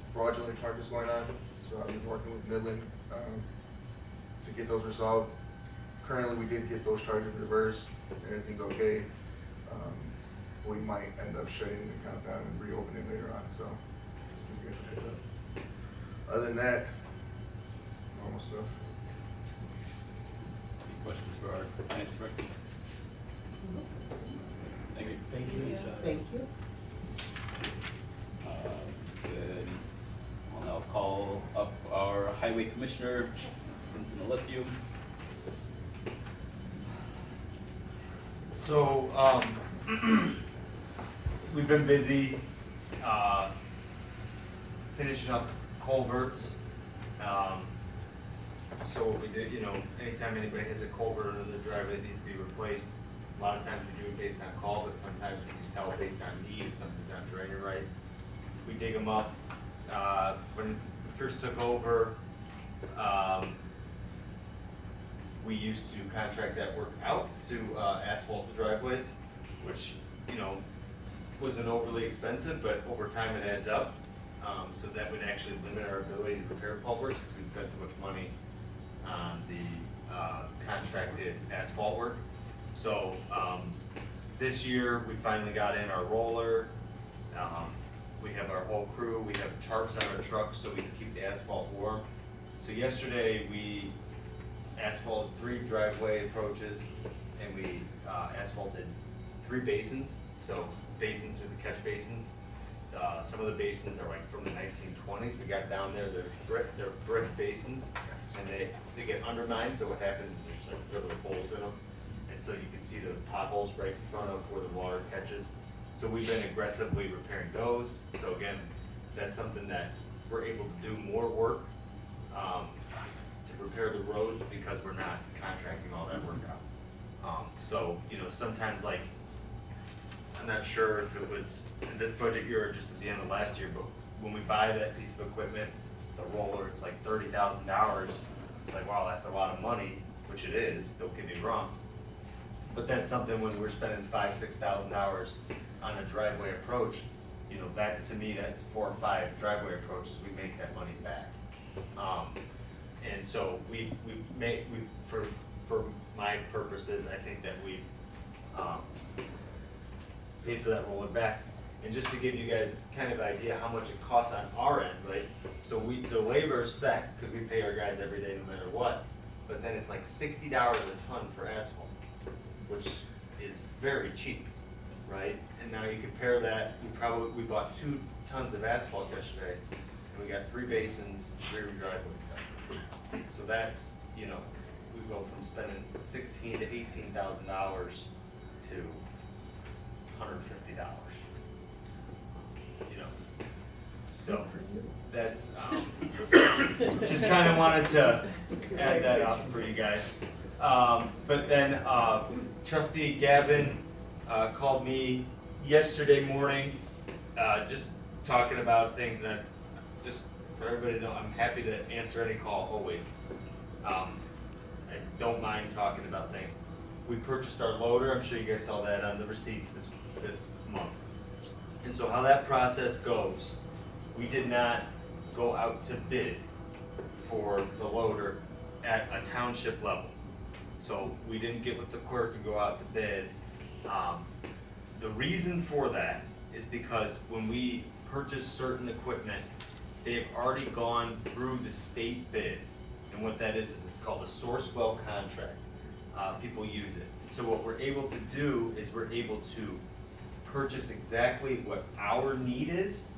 Speaker 8: fraudulent charges going on, so I've been working with Midland to get those resolved. Currently, we did get those charges reversed, and everything's okay. we might end up shutting the account down and reopening it later on, so just give you guys a heads up. Other than that, normal stuff.
Speaker 1: Any questions for our finance director? Thank you.
Speaker 7: Thank you.
Speaker 9: Thank you.
Speaker 1: Then I'll now call up our highway commissioner, Vincent Alessio.
Speaker 12: So, we've been busy, finishing up culverts. So what we did, you know, anytime anybody has a culvert or the driveway that needs to be replaced, a lot of times we do it based on call, but sometimes we can tell based on need if something's not draining right. We dig them up. When we first took over, we used to contract that work out to asphalt the driveways, which, you know, wasn't overly expensive, but over time it adds up. So that would actually limit our ability to repair culverts because we spent so much money on the contracted asphalt work. So this year we finally got in our roller. We have our whole crew. We have tarps on our trucks so we can keep the asphalt warm. So yesterday we asphalted 3 driveway approaches and we asphalted 3 basins. So basins are the catch basins. Some of the basins are like from the 1920s. We got down there, they're brick basins, and they get undermined. So what happens is there's like little holes in them, and so you can see those potholes right in front of where the water catches. So we've been aggressively repairing those. So again, that's something that we're able to do more work to repair the roads because we're not contracting all that work out. So you know, sometimes like, I'm not sure if it was in this budget year or just at the end of last year, but when we buy that piece of equipment, the roller, it's like $30,000. It's like, wow, that's a lot of money, which it is, don't get me wrong. But that's something when we're spending $5,000, $6,000 on a driveway approach, you know, that to me, that's 4 or 5 driveway approaches, we make that money back. And so we've for my purposes, I think that we've paid for that roller back. And just to give you guys kind of idea how much it costs on our end, right? So the labor is set because we pay our guys every day no matter what, but then it's like $60 a ton for asphalt, which is very cheap, right? And now you compare that, we bought 2 tons of asphalt yesterday, and we got 3 basins, 3 driveways done. So that's, you know, we go from spending $16,000 to $18,000 to $150, you know. So that's just kind of wanted to add that up for you guys. But then Trustee Gavin called me yesterday morning, just talking about things, and just for everybody to know, I'm happy to answer any call always. I don't mind talking about things. We purchased our loader. I'm sure you guys saw that on the receipts this month. And so how that process goes, we did not go out to bid for the loader at a township level. So we didn't get with the clerk and go out to bid. The reason for that is because when we purchase certain equipment, they've already gone through the state bid. And what that is it's called a source well contract. People use it. So what we're able to do is we're able to purchase exactly what our need is,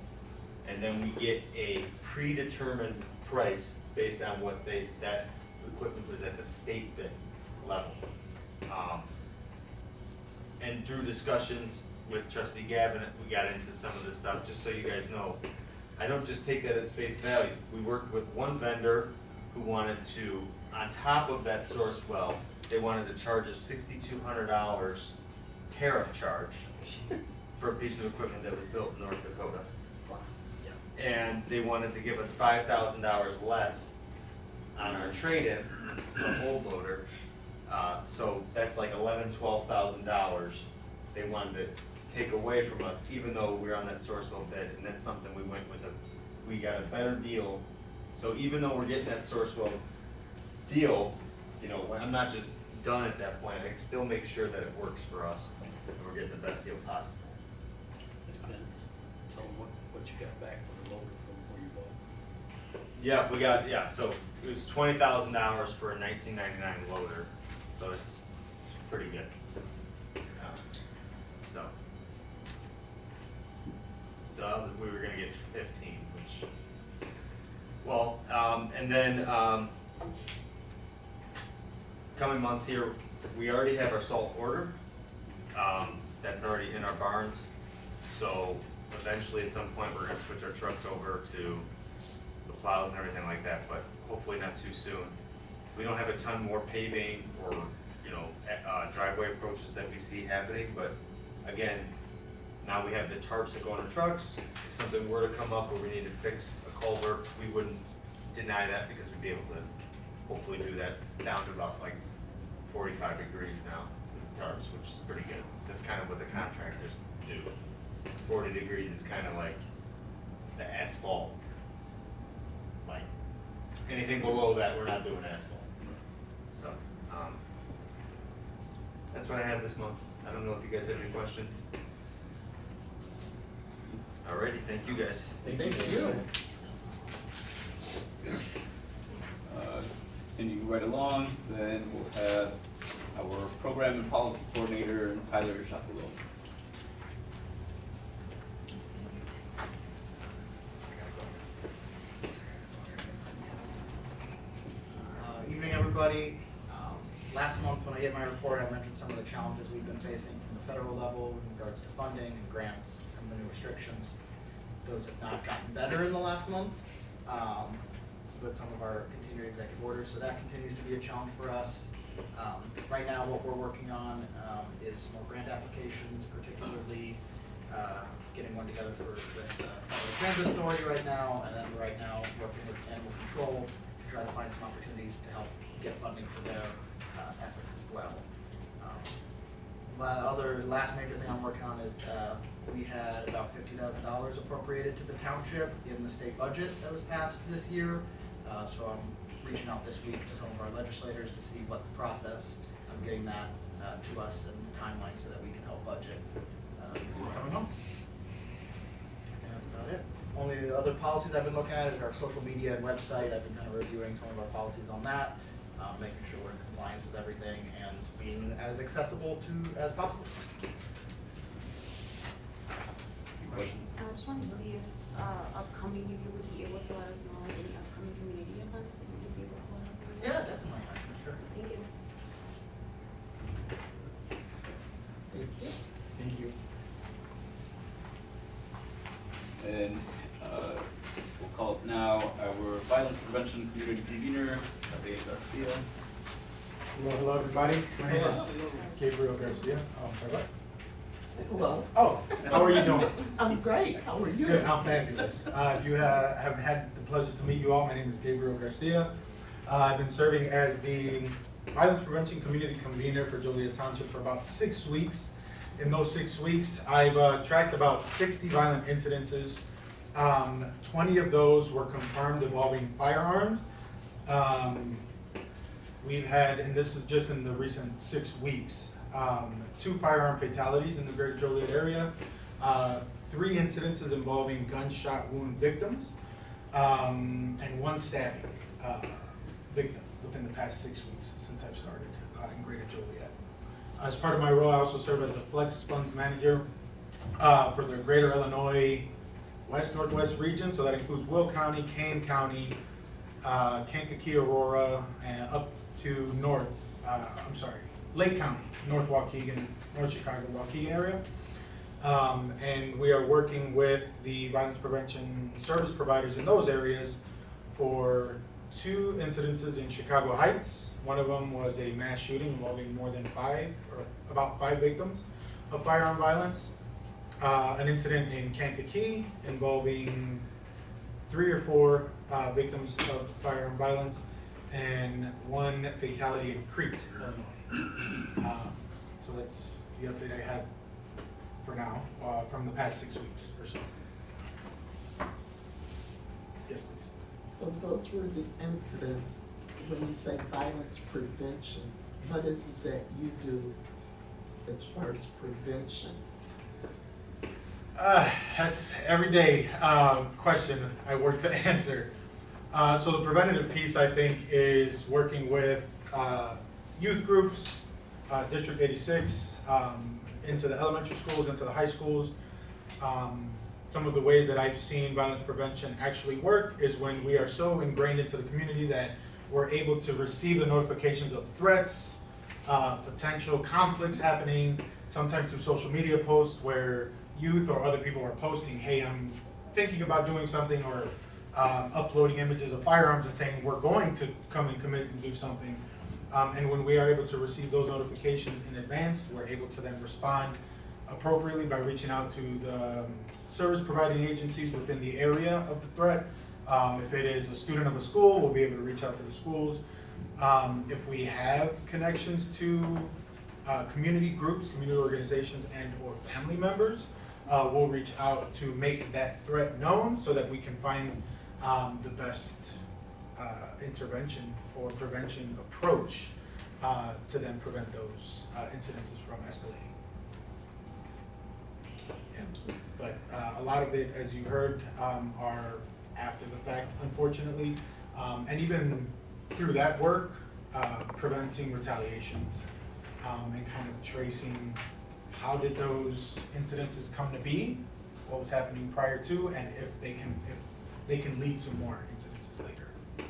Speaker 12: and then we get a predetermined price based on what that equipment was at the state bid level. And through discussions with Trustee Gavin, we got into some of this stuff, just so you guys know. I don't just take that as face value. We worked with one vendor who wanted to, on top of that source well, they wanted to charge us $6,200 tariff charge for a piece of equipment that was built in North Dakota. And they wanted to give us $5,000 less on our trade-in for a old loader. So that's like $11,000, $12,000 they wanted to take away from us, even though we're on that source well bid, and that's something we went with. We got a better deal. So even though we're getting that source well deal, you know, I'm not just done at that point. I can still make sure that it works for us and we're getting the best deal possible.
Speaker 3: what you got back for the loader from where you bought.
Speaker 12: Yeah, so it was $20,000 for a 1999 loader, so it's pretty good. So, we were gonna get 15, which, well, and then, coming months here, we already have our salt order, that's already in our barns. So eventually at some point, we're gonna switch our trucks over to the plows and everything like that, but hopefully not too soon. We don't have a ton more paving or, driveway approaches that we see happening, but again, now we have the tarps that go on the trucks. If something were to come up where we need to fix a culvert, we wouldn't deny that because we'd be able to hopefully do that down to about like 45 degrees now with the tarps, which is pretty good. That's kind of what the contractors do. 40 degrees is kind of like the asphalt. Like anything below that, we're not doing asphalt. So, that's what I have this month. I don't know if you guys have any questions. Alrighty, thank you guys.
Speaker 9: Thank you.
Speaker 1: Continuing right along, then we'll have our program and policy coordinator, Tyler Chapello.
Speaker 13: Evening, everybody. Last month when I gave my report, I mentioned some of the challenges we've been facing from the federal level in regards to funding and grants, some of the new restrictions. Those have not gotten better in the last month with some of our continued executive orders, so that continues to be a challenge for us. Right now, what we're working on is some more grant applications, particularly getting one together for the Federal Transit Authority right now, and then right now working with Animal Control to try to find some opportunities to help get funding for their efforts as well. Last major thing I'm working on is we had about $50,000 appropriated to the township in the state budget that was passed this year. So I'm reaching out this week to some of our legislators to see what the process of getting that to us and the timeline so that we can help budget in the coming months. And that's about it. Only the other policies I've been looking at is our social media and website. I've been kind of reviewing some of our policies on that, making sure we're in compliance with everything and being as accessible as possible.
Speaker 1: Questions?
Speaker 4: I just wanted to see if upcoming, if you would be able to let us know any upcoming community events that you would be able to let us know.
Speaker 13: Yeah, definitely. Sure.
Speaker 4: Thank you.
Speaker 9: Thank you.
Speaker 7: Thank you.
Speaker 1: And we'll call it now our violence prevention community convener, Javier Garcia.
Speaker 14: Hello, everybody. My name is Gabriel Garcia. Sorry, what?
Speaker 9: Hello.
Speaker 14: Oh, how are you doing?
Speaker 9: I'm great. How are you?
Speaker 14: Good, I'm fabulous. If you haven't had the pleasure to meet you all, my name is Gabriel Garcia. I've been serving as the Violence Prevention Community Convener for Joliet Township for about 6 weeks. In those 6 weeks, I've tracked about 60 violent incidences. 20 of those were confirmed involving firearms. We've had, and this is just in the recent 6 weeks, 2 firearm fatalities in the greater Joliet area, 3 incidences involving gunshot wound victims, and 1 stabbing victim within the past 6 weeks since I've started in greater Joliet. As part of my role, I also serve as the Flex Funds Manager for the greater Illinois West-Northwest region, so that includes Will County, Kane County, Kankakee, Aurora, and up to Lake County, North Waukegan, North Chicago, Waukegan area. And we are working with the violence prevention service providers in those areas for 2 incidences in Chicago Heights. One of them was a mass shooting involving about 5 victims of firearm violence. An incident in Kankakee involving 3 or 4 victims of firearm violence, and 1 fatality in Crete, Illinois. So that's the update I have for now from the past 6 weeks or so. Yes, please.
Speaker 9: So those were the incidents. When you say violence prevention, what is it that you do as far as prevention?
Speaker 14: That's everyday question I work to answer. So the preventative piece, I think, is working with youth groups, District 86, into the elementary schools, into the high schools. Some of the ways that I've seen violence prevention actually work is when we are so ingrained into the community that we're able to receive the notifications of threats, potential conflicts happening, sometimes through social media posts where youth or other people are posting, hey, I'm thinking about doing something, or uploading images of firearms and saying we're going to come and commit and do something. And when we are able to receive those notifications in advance, we're able to then respond appropriately by reaching out to the service providing agencies within the area of the threat. If it is a student of a school, we'll be able to reach out to the schools. If we have connections to community groups, community organizations, and or family members, we'll reach out to make that threat known so that we can find the best intervention or prevention approach to then prevent those incidences from escalating. Yeah. But a lot of it, as you heard, are after the fact, unfortunately, and even through that work, preventing retaliations and kind of tracing how did those incidences come to be, what was happening prior to, and if they can lead to more incidences later. Yeah.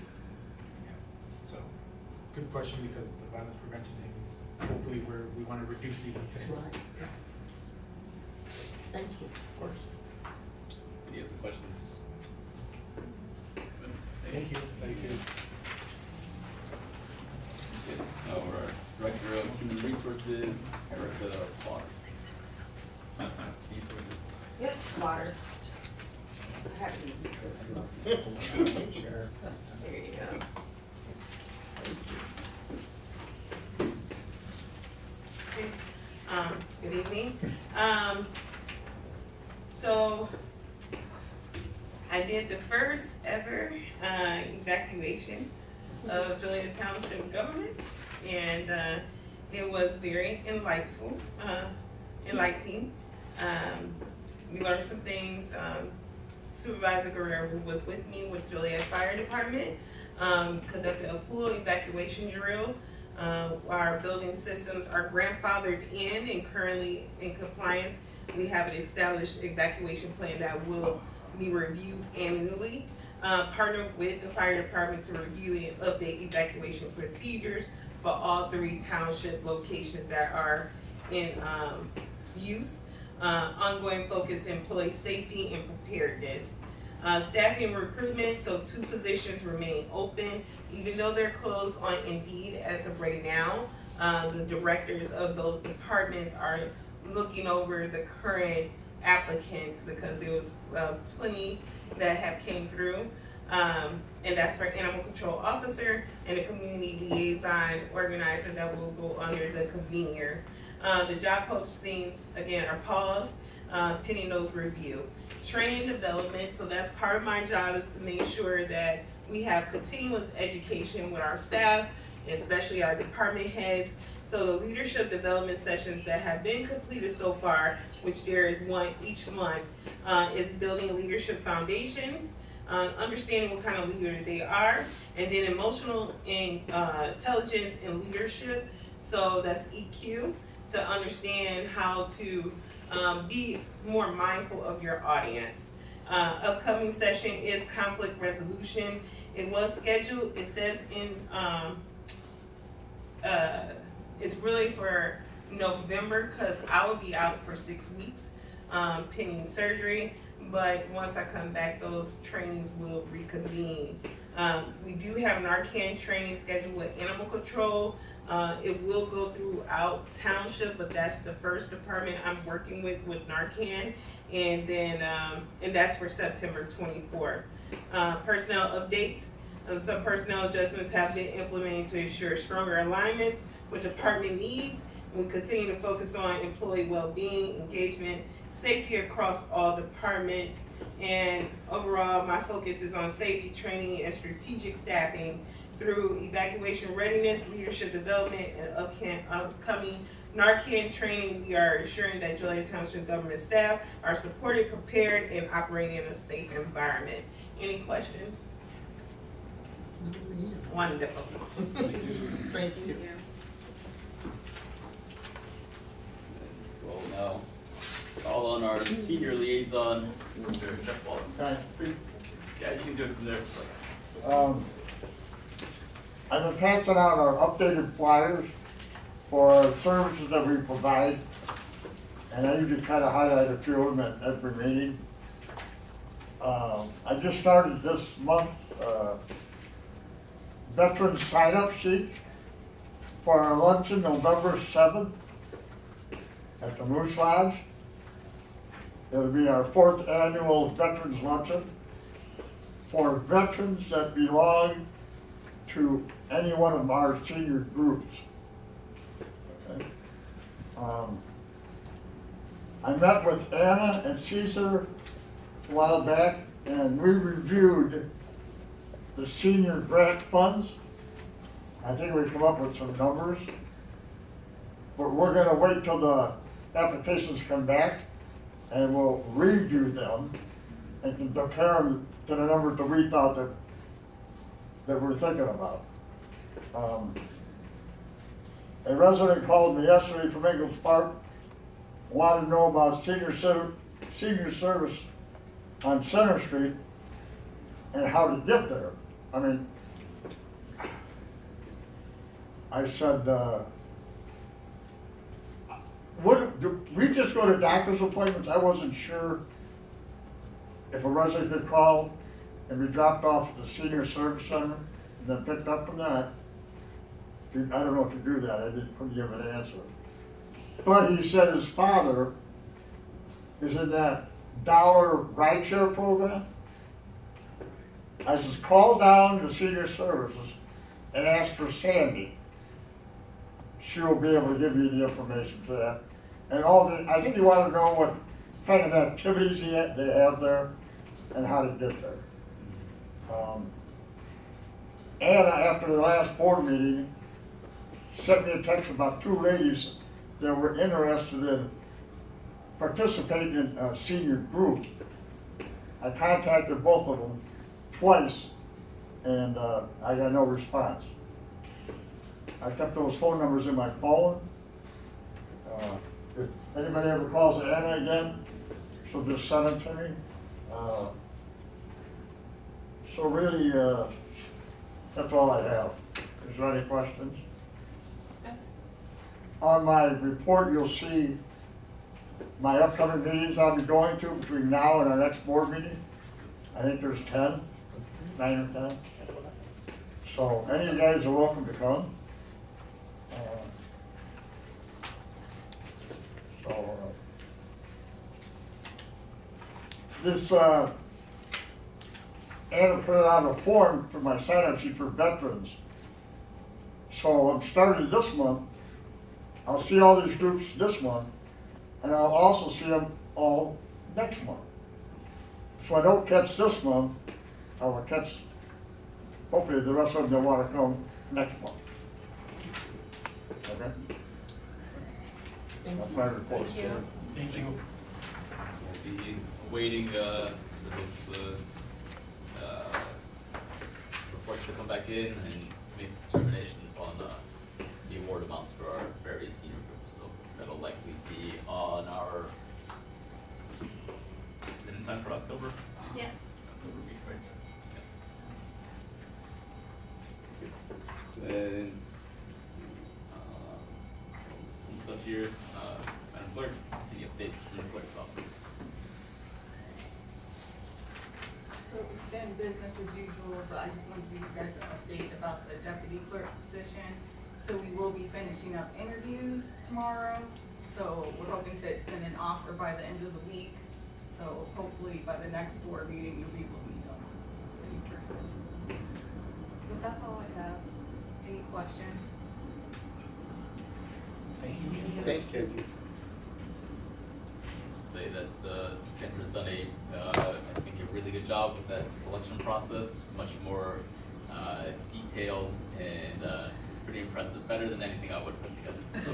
Speaker 14: So, good question, because the violence prevention thing, hopefully we want to reduce these incidents.
Speaker 9: Right.
Speaker 14: Yeah.
Speaker 9: Thank you.
Speaker 14: Of course.
Speaker 1: Any other questions?
Speaker 6: Thank you. Thank you.
Speaker 1: Now our Director of Human Resources, Erica Waters. Chief of
Speaker 10: Yep, Waters. I have to use this.
Speaker 9: Sure.
Speaker 10: There you go. Good evening. So I did the first ever evacuation of Joliet Township government, and it was very enlightening. We learned some things. Supervisor Guerrero, who was with me with Joliet Fire Department, conducted a full evacuation drill. Our building systems are grandfathered in and currently in compliance. We have an established evacuation plan that will be reviewed annually. Partnered with the fire department to review and update evacuation procedures for all 3 township locations that are in use. Ongoing focus employee safety and preparedness. Staffing and recruitment, so 2 positions remain open, even though they're closed on Indeed as of right now. The directors of those departments are looking over the current applicants because there was plenty that have came through. And that's for animal control officer and a community liaison organizer that will go under the convener. The job postings, again, are paused, pending those review. Training development, so that's part of my job, is to make sure that we have continuous education with our staff, especially our department heads. So the leadership development sessions that have been completed so far, which there is one each month, is building leadership foundations, understanding what kind of leader they are, and then emotional intelligence and leadership. So that's EQ, to understand how to be more mindful of your audience. Upcoming session is conflict resolution. It was scheduled, it says in, it's really for November, because I will be out for 6 weeks, pending surgery. But once I come back, those trainings will reconvene. We do have Narcan training scheduled with animal control. It will go throughout Township, but that's the first department I'm working with Narcan. And then, and that's for September 24th. Personnel updates. Some personnel adjustments have been implemented to ensure stronger alignments with department needs. We continue to focus on employee well-being, engagement, safety across all departments. And overall, my focus is on safety training and strategic staffing through evacuation readiness, leadership development, and upcoming
Speaker 5: Narcan training, we are ensuring that Joliet Township government staff are supported, prepared, and operating in a safe environment. Any questions? Wonderful.
Speaker 9: Thank you.
Speaker 1: Well, now, call on our senior liaison, Mr. Jeff Wallace.
Speaker 15: Can I speak?
Speaker 1: Yeah, you can do it from there.
Speaker 15: I've been passing out our updated flyers for our services that we provide, and I usually try to highlight a few of them at every meeting. I just started this month, veteran sign-up sheet for our luncheon November 7th at the Moose Lodge. It'll be our 4th annual Veterans Luncheon for veterans that belong to any one of our senior groups. Okay. I met with Anna and Caesar a while back, and we reviewed the senior grant funds. I think we come up with some numbers, but we're gonna wait till the applications come back and we'll review them and can compare them to the numbers that we thought that we're thinking about. A resident called me yesterday from Ingles Park, wanted to know about senior service on Center Street and how to get there. I mean, I said, do we just go to doctor's appointments? I wasn't sure if a resident could call and be dropped off at the senior service center and then picked up from that. I don't know if you do that. I couldn't give an answer. But he said his father is in that dollar rideshare program. I says, call down to senior services and ask for Sandy. She will be able to give you the information for that. And I think you want to know what kind of activities they have there and how to get there. Anna, after the last board meeting, sent me a text about 2 ladies that were interested in participating in a senior group. I contacted both of them twice, and I got no response. I kept those phone numbers in my phone. If anybody ever calls Anna again, she'll just send them to me. So really, that's all I have. Is there any questions? On my report, you'll see my upcoming meetings I'll be going to between now and our next board meeting. I think there's 10, 9 or 10. So any of you guys are welcome to come. This Anna put out a form for my sign-up sheet for veterans. So I'm starting this month. I'll see all these groups this month, and I'll also see them all next month. So I don't catch this month, I will catch, hopefully, the rest of them that want to come next month. Okay? That's my report.
Speaker 4: Thank you.
Speaker 3: Thank you.
Speaker 1: We'll be waiting for this reports to come back in and make determinations on the award amounts for our various senior groups. So that'll likely be on our, in time for October?
Speaker 4: Yeah.
Speaker 1: October week, right? Then, stuff here, Madam Clerk, any updates from the clerk's office?
Speaker 2: So it's been business as usual, but I just wanted to give you guys an update about the deputy clerk position. So we will be finishing up interviews tomorrow. So we're hoping to extend an offer by the end of the week. So hopefully by the next board meeting, you'll be able to meet them in person. But that's all I have. Any questions?
Speaker 9: Thank you.
Speaker 1: Say that Kendra's done I think a really good job with that selection process, much more detailed and pretty impressive, better than anything I would have put together. So,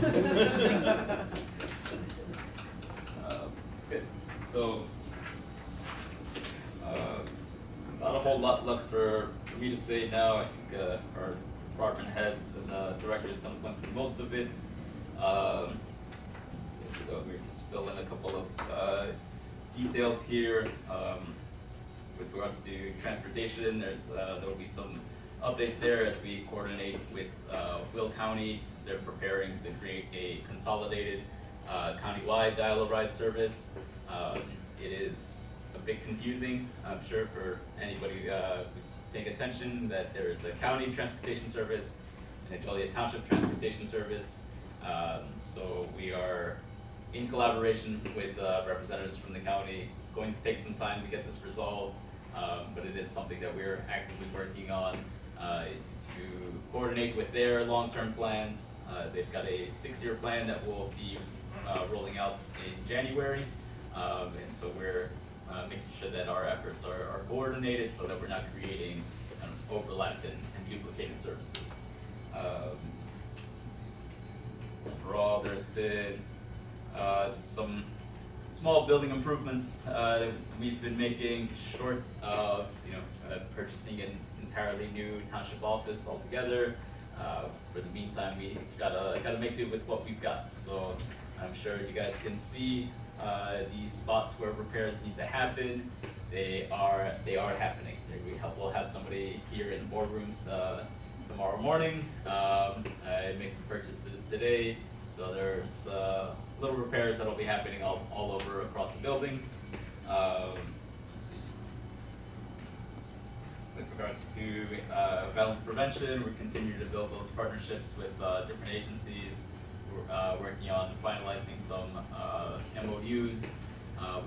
Speaker 1: good. So, not a whole lot left for me to say now. I think our department heads and directors kind of went through most of it. We're just fill in a couple of details here. With regards to transportation, there will be some updates there as we coordinate with Will County as they're preparing to create a consolidated county-wide dial-a-ride service. It is a bit confusing, I'm sure, for anybody who's paying attention, that there is a county transportation service and a Joliet Township transportation service. So we are in collaboration with representatives from the county. It's going to take some time to get this resolved, but it is something that we're actively working on to coordinate with their long-term plans. They've got a 6-year plan that will be rolling out in January, and so we're making sure that our efforts are coordinated so that we're not creating kind of overlap and duplicated services. Let's see. Overall, there's been just some small building improvements that we've been making, short of purchasing an entirely new township office altogether. For the meantime, we gotta make do with what we've got. So I'm sure you guys can see these spots where repairs need to happen. They are happening. We'll have somebody here in the boardroom tomorrow morning. I made some purchases today, so there's little repairs that'll be happening all over across the building. Let's see. With regards to violence prevention, we continue to build those partnerships with different agencies. We're working on finalizing some MOUs.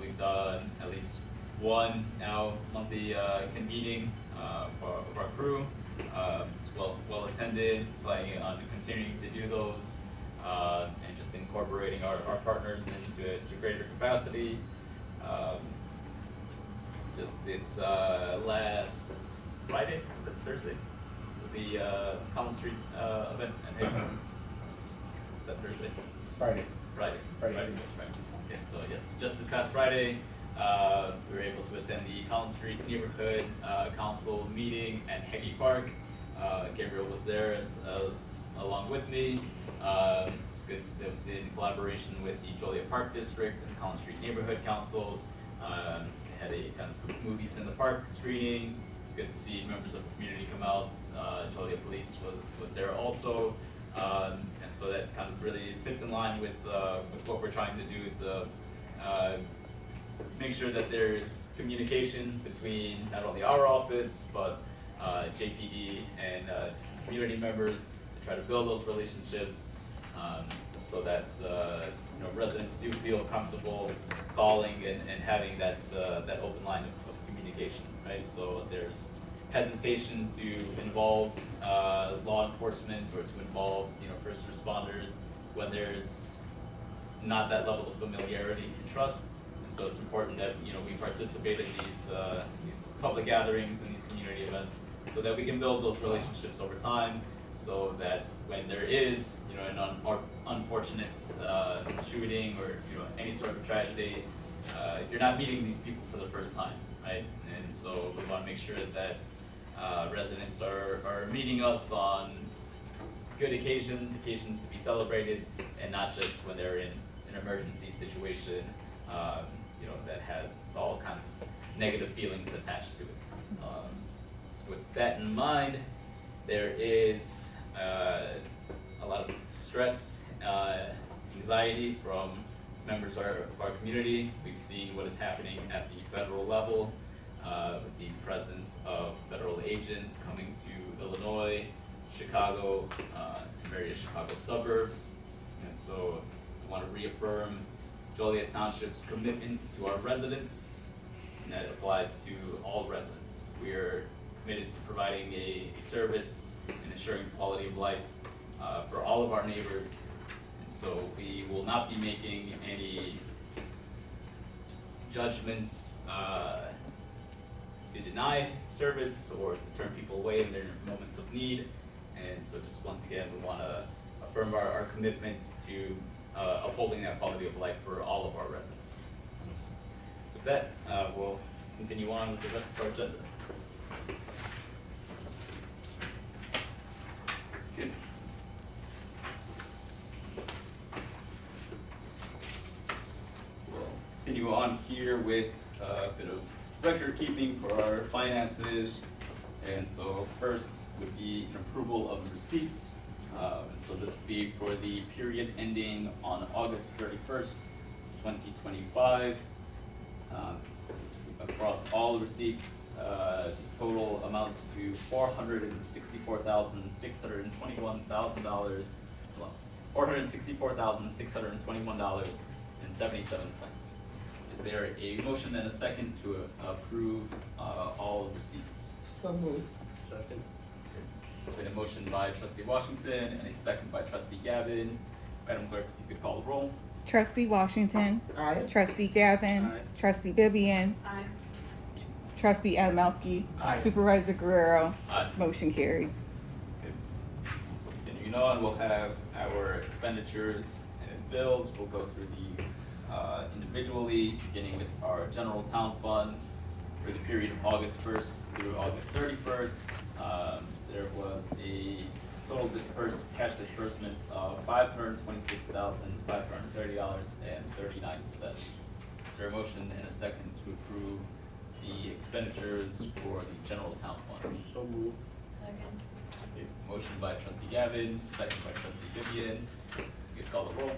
Speaker 1: We've done at least one now monthly convening of our crew. It's well attended, planning on continuing to do those. And just incorporating our partners into greater capacity. Just this last Friday, was it Thursday? The Collins Street event at Haven. Was that Thursday?
Speaker 14: Friday.
Speaker 1: Friday.
Speaker 14: Friday.
Speaker 1: Okay, so yes, just this past Friday, we were able to attend the Collins Street Neighborhood Council meeting at Heggie Park. Gabriel was there as along with me. It's good. It was in collaboration with the Joliet Park District and the Collins Street Neighborhood Council. Had a kind of movies in the park screening. It's good to see members of the community come out. Joliet Police was there also, and so that kind of really fits in line with what we're trying to do to make sure that there's communication between not only our office but JPD and community members, try to build those relationships so that residents do feel comfortable calling and having that open line of communication, right? So there's hesitation to involve law enforcement or to involve first responders when there's not that level of familiarity and trust. And so it's important that we participate in these public gatherings and these community events so that we can build those relationships over time, so that when there is an unfortunate shooting or any sort of tragedy, you're not meeting these people for the first time, right? And so we want to make sure that residents are meeting us on good occasions to be celebrated, and not just when they're in an emergency situation that has all kinds of negative feelings attached to it. With that in mind, there is a lot of stress, anxiety from members of our community. We've seen what is happening at the federal level with the presence of federal agents coming to Illinois, Chicago, various Chicago suburbs. And so I want to reaffirm Joliet Township's commitment to our residents, and that applies to all residents. We are committed to providing a service and ensuring quality of life for all of our neighbors. And so we will not be making any judgments to deny service or to turn people away in their moments of need. And so just once again, we wanna affirm our commitment to upholding that quality of life for all of our residents. So with that, we'll continue on with the rest of our agenda. Good. We'll continue on here with a bit of record keeping for our finances. And so first would be an approval of the receipts. And so this would be for the period ending on August 31st, 2025. Across all the receipts, the total amounts to $464,621,000, $464,621.77. Is there a motion and a second to approve all receipts?
Speaker 9: So moved.
Speaker 3: Second.
Speaker 1: There's been a motion by trustee Washington and a second by trustee Gavin. Madam Clerk, if you could call the roll.
Speaker 2: Trustee Washington.
Speaker 9: Aye.
Speaker 2: Trustee Gavin.
Speaker 3: Aye.
Speaker 2: Trustee Vivian.
Speaker 4: Aye.
Speaker 2: Trustee Adamowski.
Speaker 7: Aye.
Speaker 2: Supervisor Guerrero.
Speaker 1: Aye.
Speaker 2: Motion carried.
Speaker 1: Good. Continuing on, we'll have our expenditures and bills. We'll go through these individually, beginning with our general town fund for the period of August 1st through August 31st. There was a total cash disbursements of $526,530.39. Is there a motion and a second to approve the expenditures for the general town fund?
Speaker 3: So moved.
Speaker 4: Second.
Speaker 1: Okay, motion by trustee Gavin, second by trustee Vivian. You could call the roll.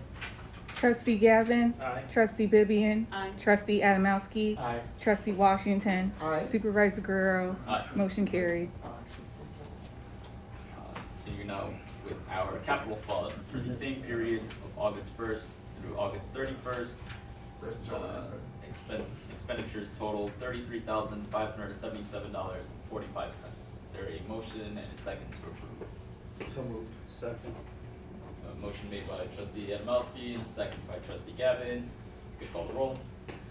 Speaker 2: Trustee Gavin.
Speaker 3: Aye.
Speaker 2: Trustee Vivian.
Speaker 4: Aye.
Speaker 2: Trustee Adamowski.
Speaker 7: Aye.
Speaker 2: Trustee Washington.
Speaker 9: Aye.
Speaker 2: Supervisor Guerrero.
Speaker 1: Aye.
Speaker 2: Motion carried.
Speaker 1: Continue now with our capital fund for the same period of August 1st through August 31st. Expenditures totaled $33,577.45. Is there a motion and a second to approve?
Speaker 7: So moved.
Speaker 3: Second.
Speaker 1: A motion made by trustee Adamowski and a second by trustee Gavin. You could call the roll.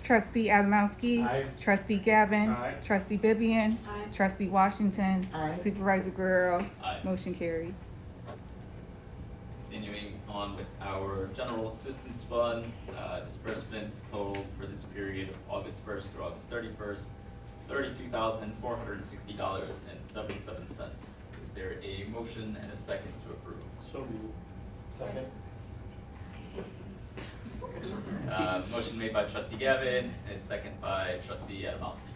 Speaker 2: Trustee Adamowski.
Speaker 7: Aye.
Speaker 2: Trustee Gavin.
Speaker 3: Aye.
Speaker 2: Trustee Vivian.
Speaker 4: Aye.
Speaker 2: Trustee Washington.
Speaker 9: Aye.
Speaker 2: Supervisor Guerrero.
Speaker 1: Aye.
Speaker 2: Motion carried.
Speaker 1: Continuing on with our general assistance fund, disbursements totaled for this period of August 1st through August 31st, $32,460.77. Is there a motion and a second to approve?
Speaker 3: So moved.
Speaker 7: Second.
Speaker 1: Motion made by trustee Gavin and a second by trustee Adamowski.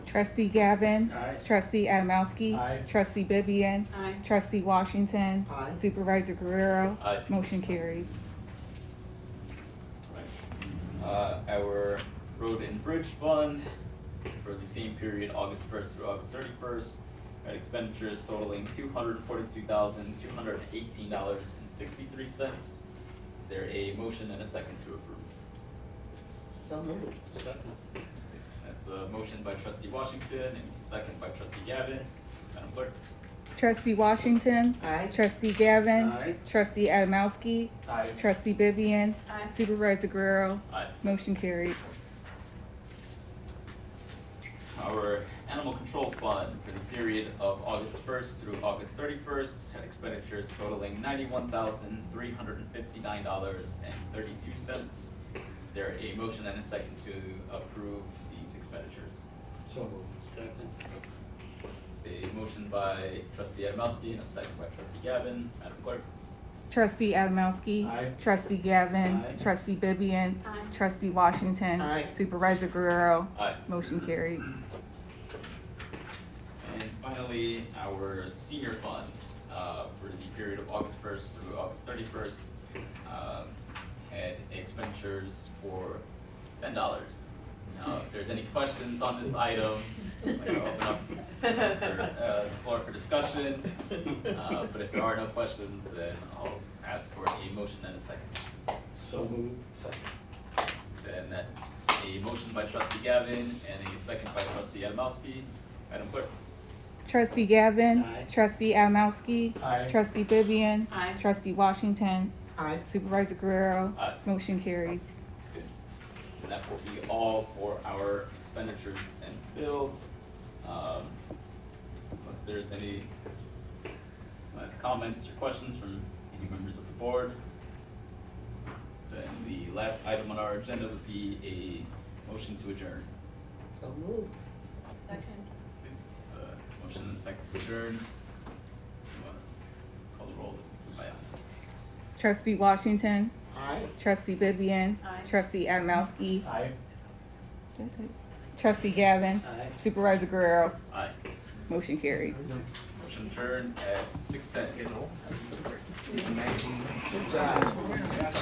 Speaker 2: Trustee Gavin.
Speaker 3: Aye.
Speaker 2: Trustee Adamowski.
Speaker 7: Aye.
Speaker 2: Trustee Vivian.
Speaker 4: Aye.
Speaker 2: Trustee Washington.
Speaker 9: Aye.
Speaker 2: Supervisor Guerrero.
Speaker 1: Aye.
Speaker 2: Motion carried.
Speaker 1: Our road and bridge fund for the same period, August 1st through August 31st, had expenditures totaling $242,218.63. Is there a motion and a second to approve?
Speaker 9: So moved.
Speaker 3: Second.
Speaker 1: That's a motion by trustee Washington and a second by trustee Gavin. Madam Clerk?
Speaker 2: Trustee Washington.
Speaker 9: Aye.
Speaker 2: Trustee Gavin.
Speaker 3: Aye.
Speaker 2: Trustee Adamowski.
Speaker 7: Aye.
Speaker 2: Trustee Vivian.
Speaker 4: Aye.
Speaker 2: Supervisor Guerrero.
Speaker 1: Aye.
Speaker 2: Motion carried.
Speaker 1: Our animal control fund for the period of August 1st through August 31st had expenditures totaling $91,359.32. Is there a motion and a second to approve these expenditures?
Speaker 7: So moved.
Speaker 3: Second.
Speaker 1: It's a motion by trustee Adamowski and a second by trustee Gavin. Madam Clerk?
Speaker 2: Trustee Adamowski.
Speaker 7: Aye.
Speaker 2: Trustee Gavin.
Speaker 3: Aye.
Speaker 2: Trustee Vivian.
Speaker 4: Aye.
Speaker 2: Trustee Washington.
Speaker 9: Aye.
Speaker 2: Supervisor Guerrero.
Speaker 1: Aye.
Speaker 2: Motion carried.
Speaker 1: And finally, our senior fund, for the period of August 1st through August 31st, had expenditures for $10. Now, if there's any questions on this item, I'd like to open up the floor for discussion. But if there are no questions, then I'll ask for a motion and a second.
Speaker 3: So moved.
Speaker 7: Second.
Speaker 1: Then that's a motion by trustee Gavin and a second by trustee Adamowski. Madam Clerk?
Speaker 2: Trustee Gavin.
Speaker 3: Aye.
Speaker 2: Trustee Adamowski.
Speaker 7: Aye.
Speaker 2: Trustee Vivian.
Speaker 4: Aye.
Speaker 2: Trustee Washington.
Speaker 9: Aye.
Speaker 2: Supervisor Guerrero.
Speaker 1: Aye.
Speaker 2: Motion carried.
Speaker 1: Good. And that will be all for our expenditures and bills. Unless there's any Last comments or questions from any members of the board? Then the last item on our agenda would be a motion to adjourn.
Speaker 9: So moved.
Speaker 4: Second.
Speaker 1: Okay, so, motion and second to adjourn. You wanna call the roll? Bye.
Speaker 2: Trustee Washington,
Speaker 9: Aye.
Speaker 2: trustee Vivian,
Speaker 4: Aye.
Speaker 2: trustee Adamowski,
Speaker 11: Aye.
Speaker 2: trustee Gavin,
Speaker 7: Aye.
Speaker 2: supervisor Guerrero,
Speaker 1: Aye.
Speaker 2: motion carried.
Speaker 1: Motion adjourned at 6:10.
Speaker 9: Good job.